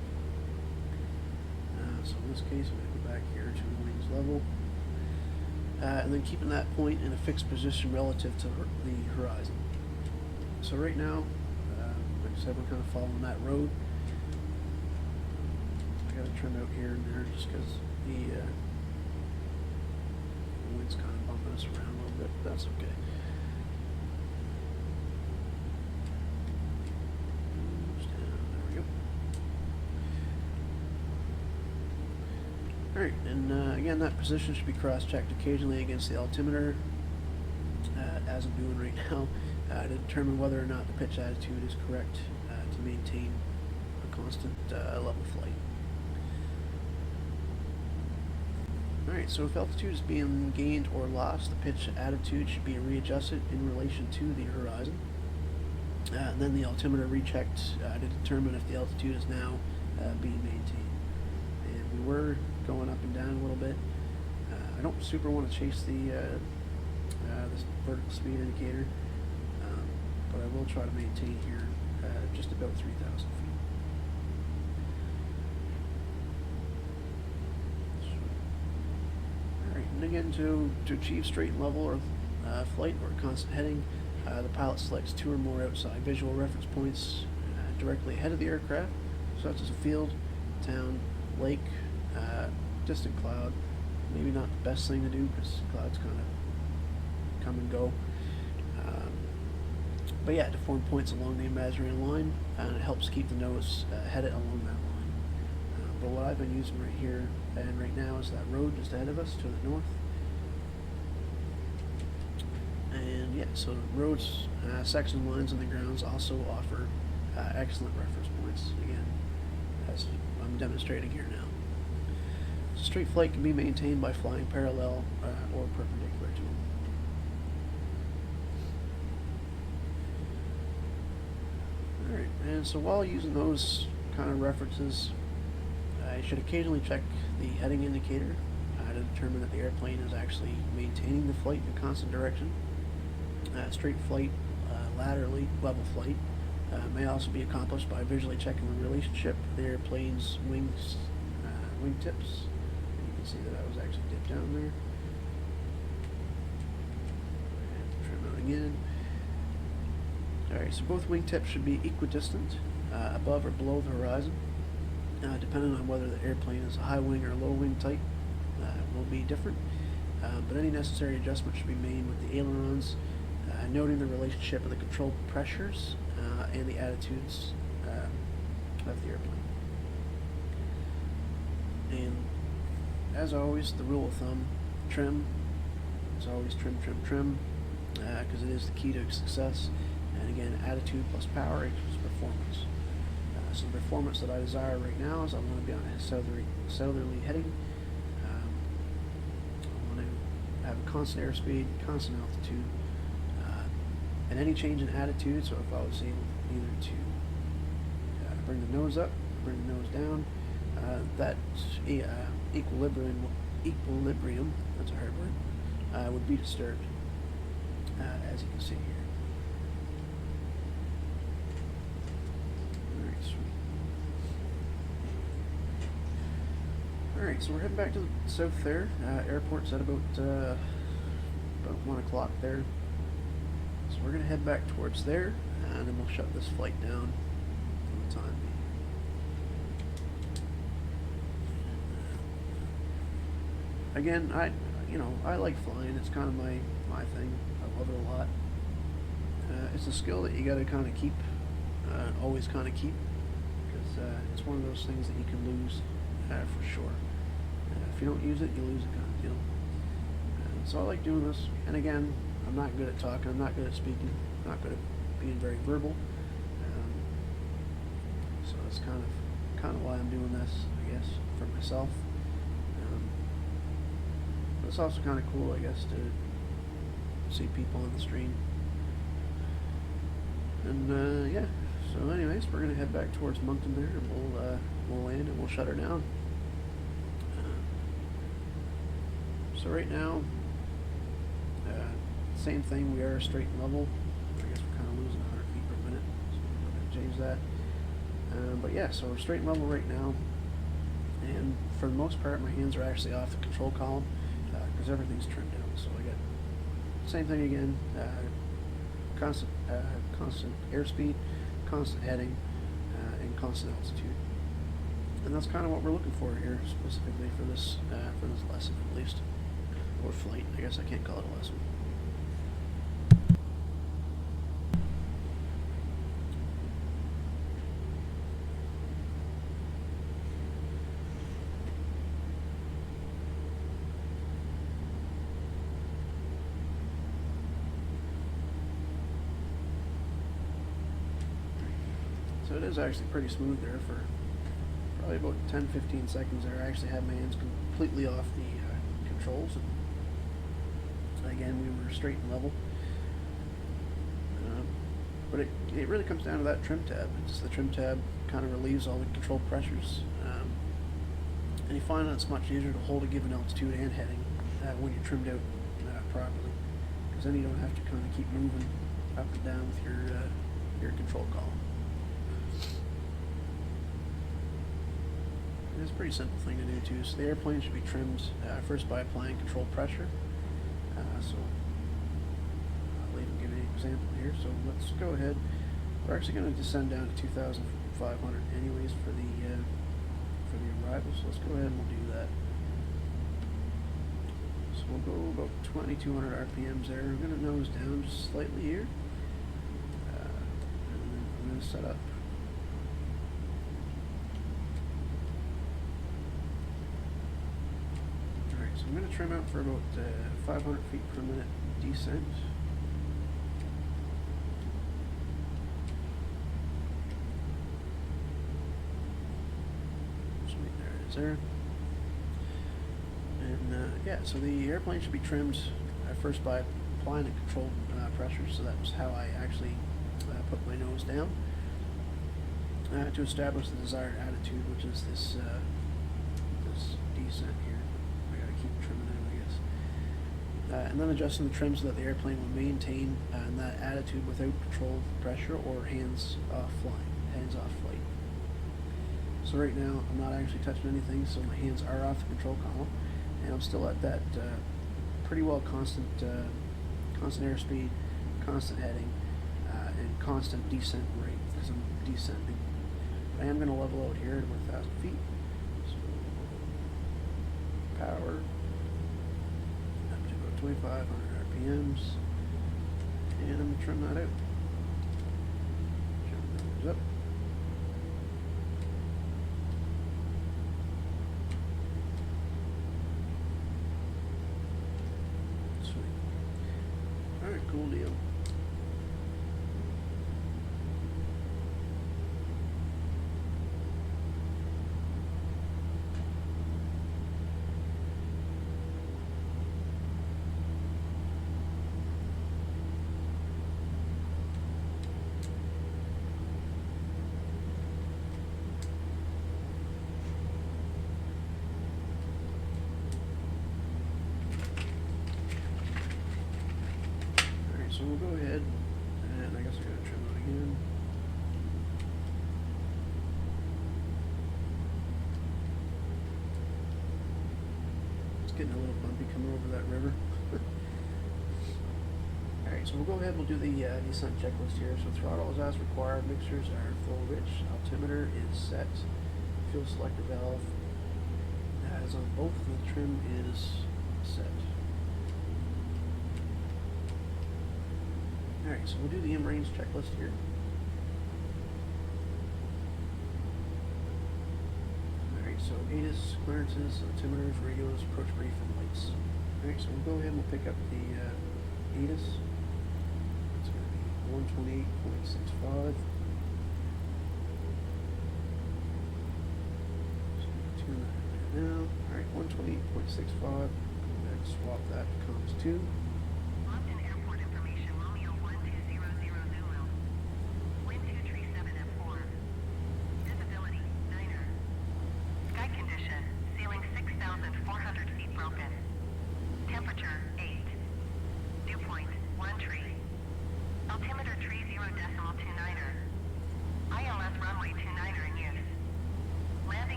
So in this case, I'm going to go back here to the wings level. And then keeping that point in a fixed position relative to the horizon. So right now, like I said, we're kind of following that road. I got to trim out here and there just because the wind's kind of bumping us around a little bit, but that's okay. Down. Alright, and again, that position should be cross-checked occasionally against the altimeter, as I'm doing right now, to determine whether or not the pitch attitude is correct to maintain a constant level flight. Alright, so if altitude is being gained or lost, the pitch attitude should be readjusted in relation to the horizon. And then the altimeter rechecked to determine if the altitude is now being maintained. And we were going up and down a little bit. I don't super want to chase this vertical speed indicator, but I will try to maintain here just about 3,000 feet. And again, to achieve straight and level or flight or constant heading, the pilot selects 2 or more outside visual reference points directly ahead of the aircraft, such as a field, town, lake, distant cloud. Maybe not the best thing to do because clouds kind of come and go. But yeah, to form points along the imaginary line, and it helps keep the nose headed along that line. But what I've been using right here and right now is that road just ahead of us to the north. And yeah, so roads, section lines, and the grounds also offer excellent reference points, again, as I'm demonstrating here now. So straight flight can be maintained by flying parallel or perpendicular to them. Alright, and so while using those kind of references, I should occasionally check the heading indicator to determine that the airplane is actually maintaining the flight in a constant direction. Straight flight, laterally level flight, may also be accomplished by visually checking the relationship of the airplane's wings, wingtips. You can see that I was actually dipped down there. And trim out again. Alright, so both wingtips should be equidistant, above or below the horizon. Depending on whether the airplane is a high wing or low wing type, will be different. But any necessary adjustment should be made with the ailerons, noting the relationship of the controlled pressures and the attitudes of the airplane. And as always, the rule of thumb, trim. It's always trim, trim, trim, because it is the key to success. And again, attitude plus power equals performance. So the performance that I desire right now is I want to be on a southerly heading. I want to have a constant airspeed, constant altitude, and any change in attitude. So if I was able either to bring the nose up, bring the nose down, that equilibrium, that's a hard word, would be disturbed, as you can see here. Alright, so we're heading back to the south there. Airport's at about 1 o'clock there. So we're going to head back towards there, and then we'll shut this flight down for the time being. Again, I like flying. It's kind of my thing. I love it a lot. It's a skill that you got to kind of keep, always kind of keep, because it's one of those things that you can lose for sure. If you don't use it, you lose it kind of deal. So I like doing this. And again, I'm not good at talking. I'm not good at speaking. I'm not good at being very verbal. So that's kind of why I'm doing this, I guess, for myself. But it's also kind of cool, I guess, to see people on the stream. And yeah. So anyways, we're gonna head back towards Moncton there, and we'll land and we'll shut her down. So right now, same thing. We are straight and level. I guess we're kind of losing 100 feet per minute, so we're going to change that. But yeah, so we're straight and level right now, and for the most part, my hands are actually off the control column because everything's trimmed down. So I got same thing again. Constant airspeed, constant heading, and constant altitude. And that's kind of what we're looking for here, specifically for this lesson, at least, or flight. I guess I can't call it a lesson. So it is actually pretty smooth there for probably about 10-15 seconds there. I actually had my hands completely off the controls. And again, we were straight and level. But it really comes down to that trim tab. It's the trim tab kind of relieves all the control pressures. And you find that it's much easier to hold a given altitude and heading when you're trimmed out properly. Because then you don't have to kind of keep moving up and down with your control column. It's a pretty simple thing to do too. So the airplane should be trimmed first by applying control pressure. So I'll even give you an example here. So let's go ahead. We're actually going to descend down to 2,500 anyways for the arrival. So let's go ahead and we'll do that. So we'll go about 2,200 RPMs there. I'm going to nose down just slightly here. And then I'm going to set up. Alright, so I'm going to trim out for about 500 feet per minute descent. There. And yeah, so the airplane should be trimmed first by applying a controlled pressure. So that was how I actually put my nose down to establish the desired attitude, which is this descent here. I gotta keep trimming out, I guess. And then adjusting the trim so that the airplane will maintain that attitude without controlled pressure or hands-off flight. So right now I'm not actually touching anything, so my hands are off the control column, and I'm still at that pretty well constant airspeed, constant heading, and constant descent rate because I'm descending. But I am going to level out here at 1,000 feet. So power up to about 2,500 RPMs, and I'm going to trim that out. Trim those up. Alright, cool deal. So we'll go ahead, and I guess I'm going to trim it again. It's getting a little bumpy coming over that river. Alright, so we'll go ahead and we'll do the descent checklist here. So throttle is as required, mixers are full rich, altimeter is set, fuel selector valve as on both of the trim is set. Alright, so we'll do the M-range checklist here. Alright, so ATIS, clearances, altimeters, radios, approach brief, and lights. Alright, so we'll go ahead and we'll pick up the ATIS. It's going to be 128.65. So tune that there now. Alright, 128.65. Go ahead and swap that to comms 2.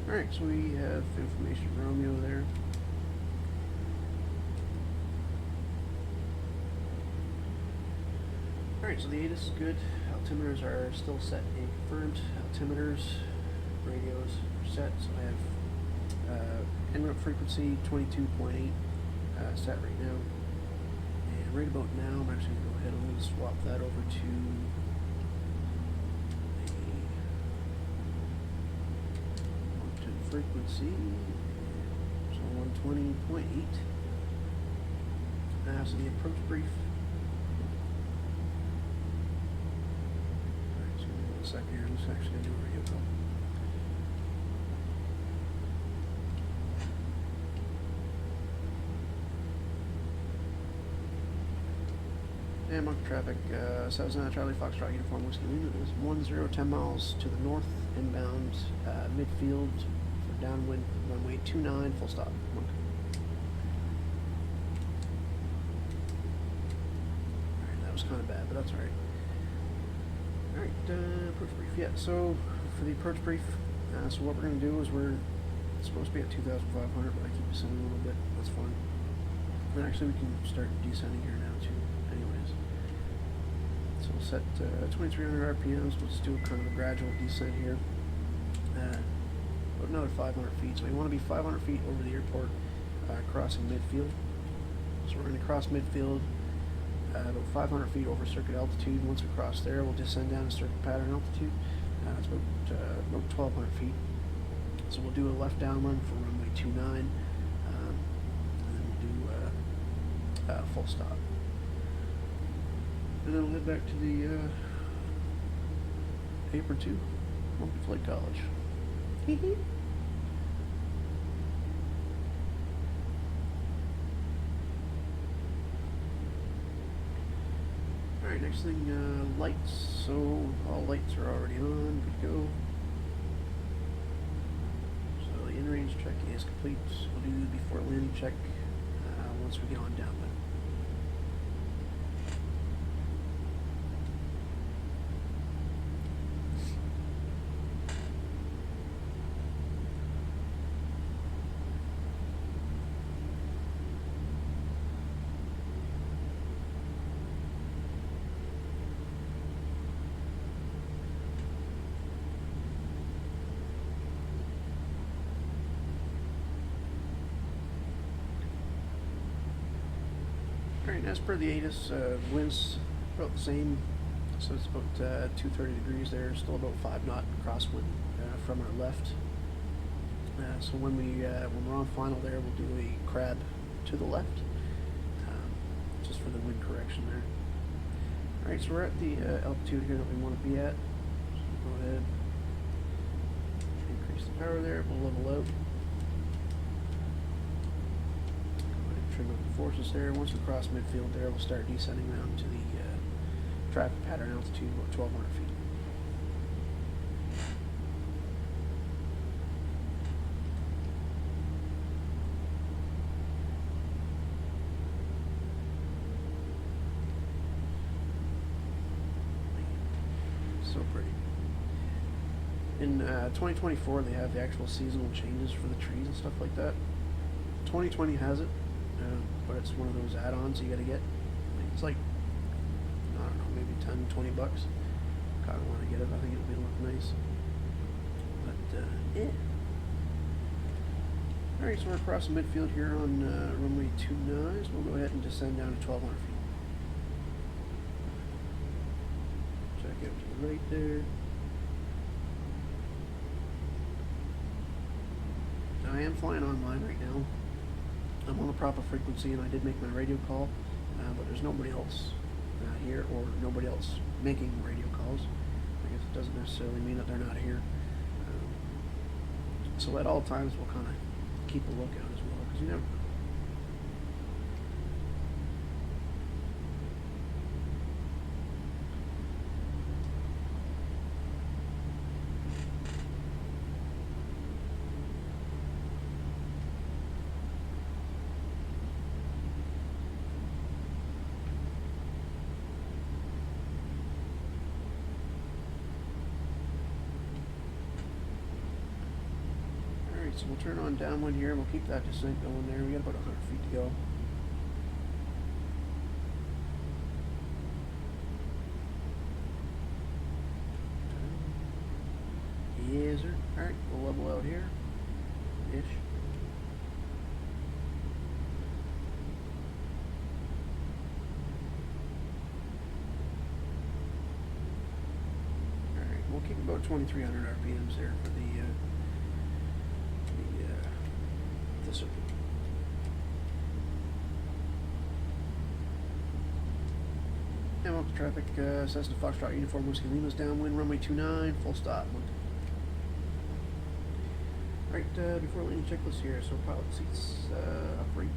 Alright, so we have information Romeo there. Alright, so the ATIS is good. Altimeters are still set and confirmed. Altimeters, radios are set, so I have En route frequency 22.8 set right now. And right about now, I'm actually going to go ahead and swap that over to the frequency. So 120.8. So the approach brief. Alright, so give me 1 second here. I'm just actually going to do a radio call. And mark traffic, Cessna Charlie Foxtrot Uniform Whiskey Lima is 10 miles to the north, inbound, midfield for downwind, runway 29, full stop. Alright, that was kind of bad, but that's alright. Alright, approach brief. Yeah, so for the approach brief, so what we're going to do is we're supposed to be at 2,500, but I keep descending a little bit. That's fine. And actually, we can start descending here now, too. Anyways, so we'll set 2,300 RPMs. We'll just do a kind of a gradual descent here. About another 500 feet. So we want to be 500 feet over the airport, crossing midfield. So we're going to cross midfield about 500 feet over circuit altitude. Once we cross there, we'll descend down to circuit pattern altitude. It's about 1,200 feet. So we'll do a left down run for runway 29, and then we'll do full stop. And then we'll head back to the Apron 2, Multi-Flight College. Alright, next thing, lights. So all lights are already on, good to go. So the in-range check is complete. We'll do the before landing check once we get on downwind. Alright, as per the ATIS, winds about the same, so it's about 230 degrees there, still about 5 knot crosswind from our left. So when we're on final there, we'll do a crab to the left, just for the wind correction there. Alright, so we're at the altitude here that we want to be at. So we'll go ahead, increase the power there, we'll level out. Trim up the forces there. Once we cross midfield there, we'll start descending down to the traffic pattern altitude, about 1,200 feet. So pretty. In 2024, they have the actual seasonal changes for the trees and stuff like that. 2020 has it. But it's one of those add-ons you gotta get. It's like, I don't know, maybe 10, 20 bucks. Kinda wanna get it, I think it'll be look nice. But, yeah. Alright, so we're crossing midfield here on runway 29, so we'll go ahead and descend down to 1,200 feet. Check out to the right there. Now, I am flying online right now. I'm on the proper frequency, and I did make my radio call, but there's nobody else here, or nobody else making radio calls. I guess it doesn't necessarily mean that they're not here. So at all times, we'll kind of keep a lookout as well, because you never know. So we'll turn on downwind here, and we'll keep that descent going there. We got about 100 feet to go. Yes, sir. Alright, we'll level out here. Ish. about 2,300 RPMs there for the circuit. And up the traffic, Cessna Foxtrot Uniform Whiskey Lima's downwind, runway 29, full stop. Alright, before landing checklist here, so pilot seats upright,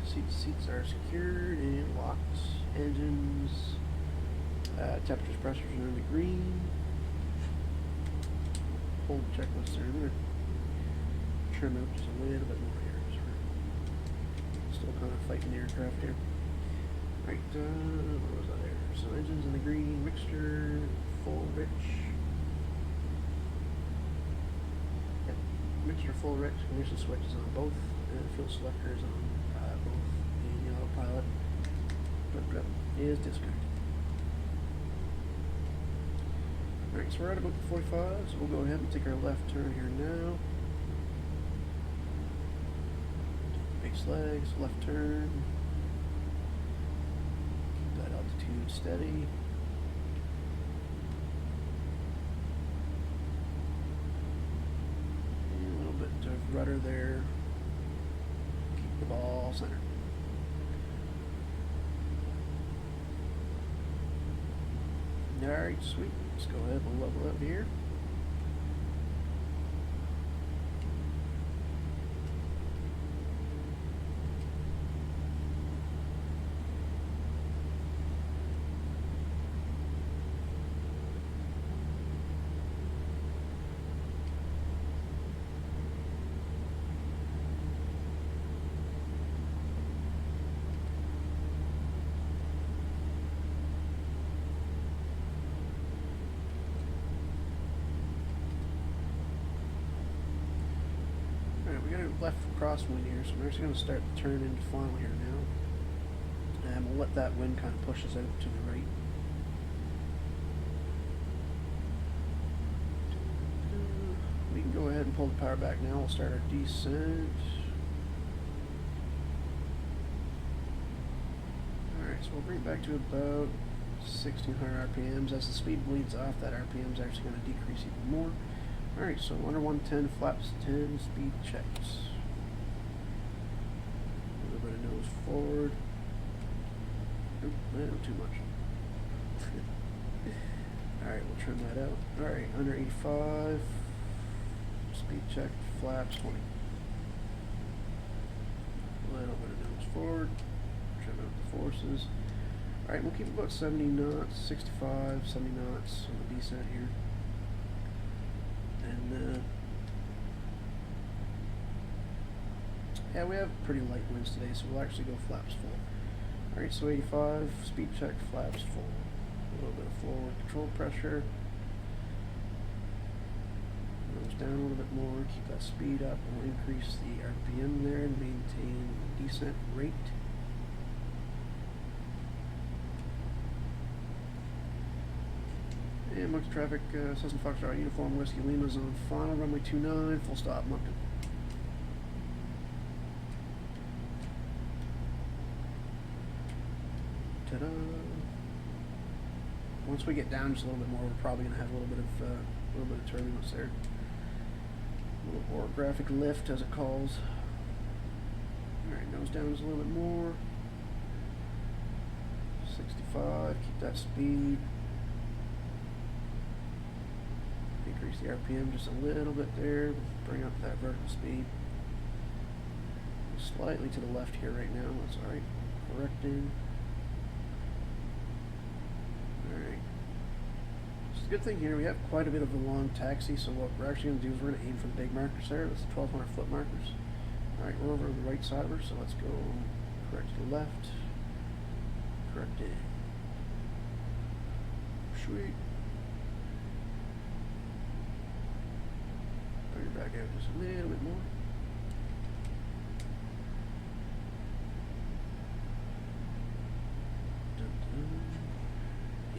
seats are secured and locked, engines, temperatures, pressures are in the green. Hold checklist there, I'm going to trim out just a little bit more here, so we're still kind of fighting the aircraft here. Right, what was that there? So engines in the green, mixture, full, rich. Yep, mixture, full, rich. Ignition switch is on both, and fuel selector is on both. And autopilot is disconnected. Alright, so we're at about 45, so we'll go ahead and take our left turn here now. Base legs, left turn. Altitude steady. And a little bit of rudder there. Keep the ball centered. Alright, sweet. Let's go ahead and level up here. Left crosswind here, so we're actually going to start the turn into final here now. And we'll let that wind kind of push us out to the right. We can go ahead and pull the power back now. We'll start our descent. Alright, so we'll bring it back to about 1,600 RPMs. As the speed bleeds off, that RPM is actually going to decrease even more. Alright, so under 110, flaps 10, speed checks. A little bit of nose forward. Oop, not too much. Alright, we'll trim that out. Alright, under 85, speed check, flaps 20. A little bit of nose forward. Trim out the forces. Alright, we'll keep about 70 knots, 65, 70 knots on the descent here. And yeah, we have pretty light winds today, so we'll actually go flaps full. Alright, so 85, speed check, flaps full. A little bit of forward control pressure. Nose down a little bit more, keep that speed up, and we'll increase the RPM there and maintain descent rate. And Moncton traffic, Cessna Foxtrot Uniform Whiskey Lima's on final, runway 29, full stop, Moncton. Ta-da! Once we get down just a little bit more, we're probably going to have a little bit of turbulence there. A little orographic lift, as it calls. All right, nose down just a little bit more. 65, keep that speed. Increase the RPM just a little bit there, bring up that vertical speed. Slightly to the left here right now, that's alright. Correcting. Alright. So the good thing here, we have quite a bit of a long taxi, so what we're actually going to do is we're going to aim for the big markers there. That's the 1,200 foot markers. Alright, we're over on the right side of her, so let's go correct to the left. Correcting. Sweet. Bring her back out just a little bit more.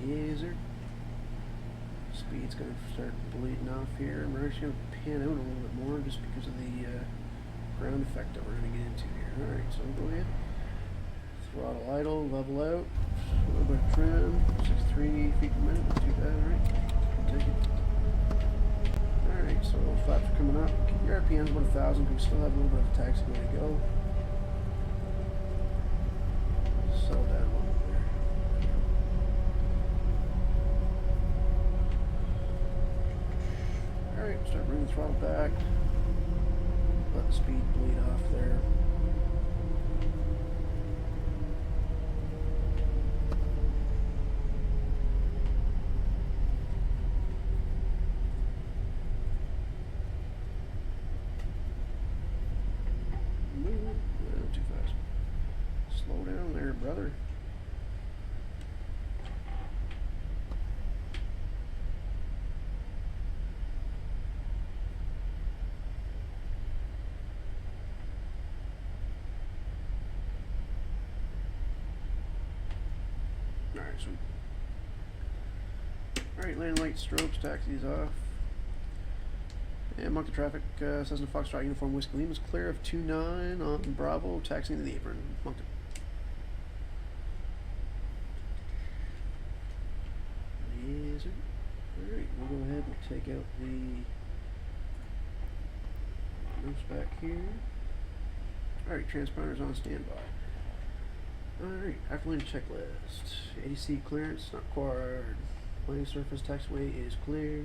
Easier. Speed's going to start bleeding off here, and we're actually going to pan out a little bit more just because of the ground effect that we're going to get into here. Alright, so we'll go ahead. Throttle idle, level out, a little bit of trim, 63 feet per minute, not too bad, alright. Take it. so flaps are coming up. Keep your RPMs about 1,000, but we still have a little bit of taxiway to go. Settle down a little bit there. Alright, start bringing the throttle back. Let the speed bleed off there. Too fast. Slow down there, brother. Alright, sweet. Alright, lane light strobes, taxis off. And mark the traffic, Cessna Foxtrot Uniform Whiskey Lima is clear of 2-9 on Bravo, taxiing to the apron. Moncton. Yes, sir. Alright, we'll go ahead and take out the nose back here. Alright, transponders on standby. Alright, after lane checklist. ADC clearance not required. Lane surface taxiway is clear.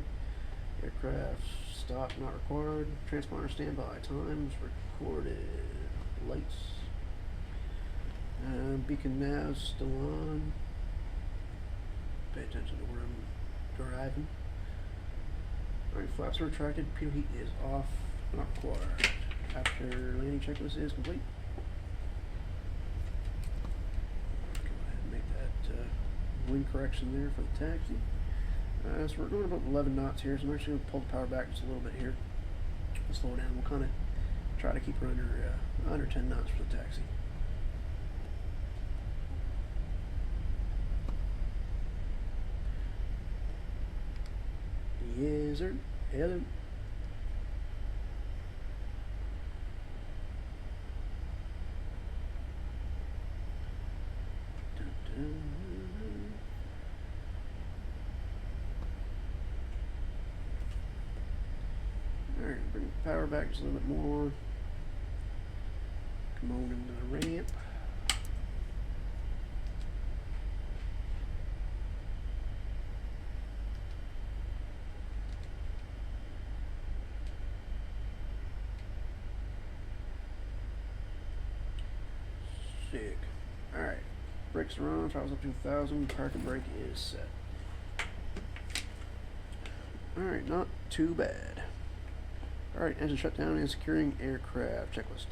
Aircraft stop not required. Transponder standby. Times recorded. Lights. Beacon nav still on. Pay attention to where I'm driving. Alright, flaps are retracted. Pitot heat is off. Not required. After landing checklist is complete. Go ahead and make that wind correction there for the taxi. So we're going about 11 knots here, so I'm actually going to pull the power back just a little bit here. Slow down. We'll kind of try to keep her under 10 knots for the taxi. Yes, sir. Hello. Dun, dun. Alright, bring the power back just a little bit more. Come on into the ramp. Sick. Alright. Brakes are on, throttles up to 1,000, park and brake is set. Alright, not too bad. Alright, engine shutdown and securing aircraft checklist.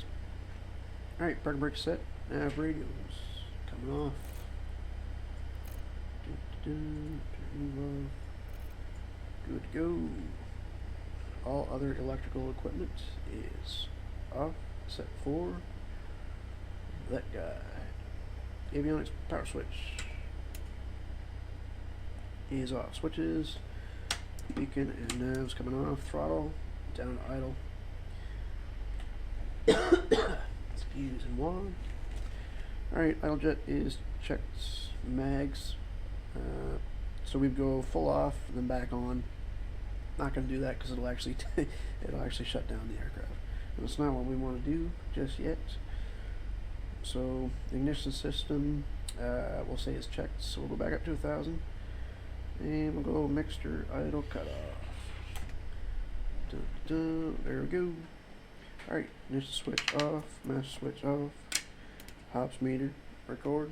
Alright, park and brake set. Nav radios coming off. Turn off. Good to go. All other electrical equipment is off. Set 4. That guy. Avionics power switch is off. Switches. Beacon and navs coming off. Throttle down to idle. Excuse and one. Alright, idle jet is checked. Mags. So we go full off, then back on. Not going to do that because it'll actually shut down the aircraft. And it's not what we want to do just yet. So the ignition system, we'll say is checked. So we'll go back up to 1,000, and we'll go mixture idle cutoff. Dun, dun, there we go. All right, ignition switch off, master switch off, hops meter record.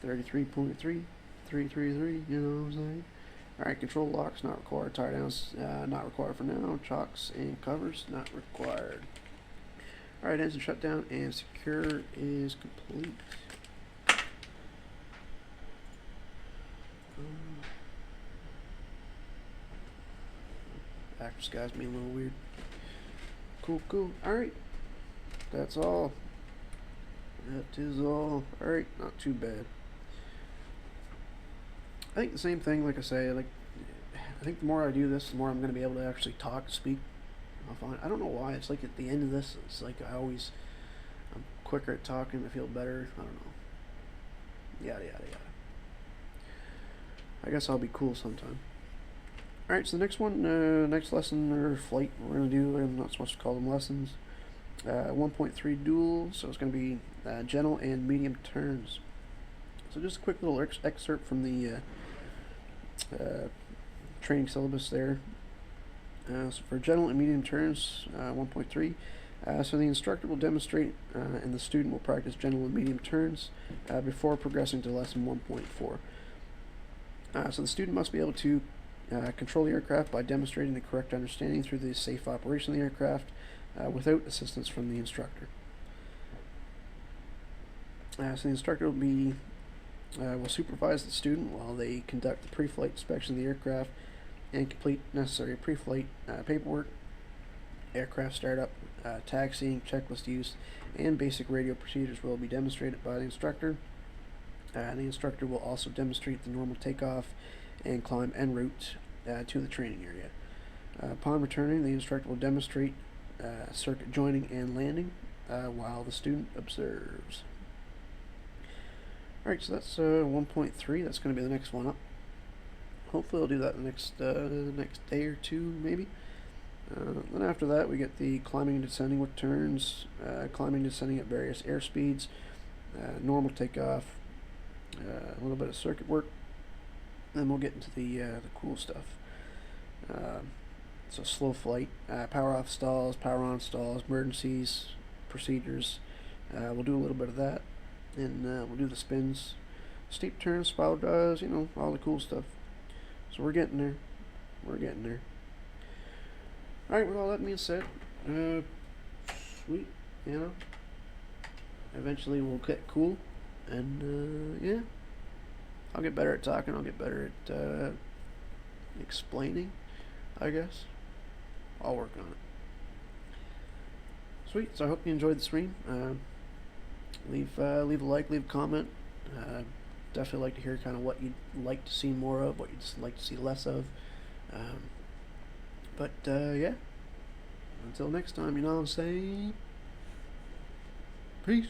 33.3, 333. You know what I'm saying? All right, control locks not required. Tire downs not required for now. Chocks and covers not required. Alright, engine shutdown and secure is complete. Active sky's being a little weird. Cool, cool. Alright. That's all. That is all. Alright, not too bad. I think the same thing, like I say, I think the more I do this, the more I'm going to be able to actually talk, speak. I don't know why. It's like at the end of this, it's like I'm quicker at talking. I feel better. I don't know. Yada yada yada. I guess I'll be cool sometime. Alright, so the next one, next lesson or flight we're going to do, I'm not supposed to call them lessons, 1.3 dual, so it's going to be gentle and medium turns. So just a quick little excerpt from the training syllabus there. So for gentle and medium turns, 1.3, so the instructor will demonstrate and the student will practice gentle and medium turns before progressing to lesson 1.4. So the student must be able to control the aircraft by demonstrating the correct understanding through the safe operation of the aircraft without assistance from the instructor. So the instructor will supervise the student while they conduct the pre-flight inspection of the aircraft and complete necessary pre-flight paperwork, aircraft startup, taxiing, checklist use, and basic radio procedures will be demonstrated by the instructor. The instructor will also demonstrate the normal takeoff and climb en route to the training area. Upon returning, the instructor will demonstrate circuit joining and landing while the student observes. Alright, so that's 1.3. That's going to be the next one up. Hopefully I'll do that the next day or two, maybe. Then after that, we get the climbing and descending with turns, climbing and descending at various airspeeds, normal takeoff, a little bit of circuit work. Then we'll get into the cool stuff. So slow flight, power off stalls, power on stalls, emergencies, procedures. We'll do a little bit of that, and we'll do the spins, steep turns, spiral drives, all the cool stuff. So we're getting there. We're getting there. Alright, with all that being said, sweet, eventually we'll get cool, and yeah, I'll get better at talking, I'll get better at explaining, I guess. I'll work on it. Sweet, so I hope you enjoyed the stream. Leave a like, leave a comment. Definitely like to hear kind of what you'd like to see more of, what you'd like to see less of. But yeah, until next time, you know what I'm saying? Peace.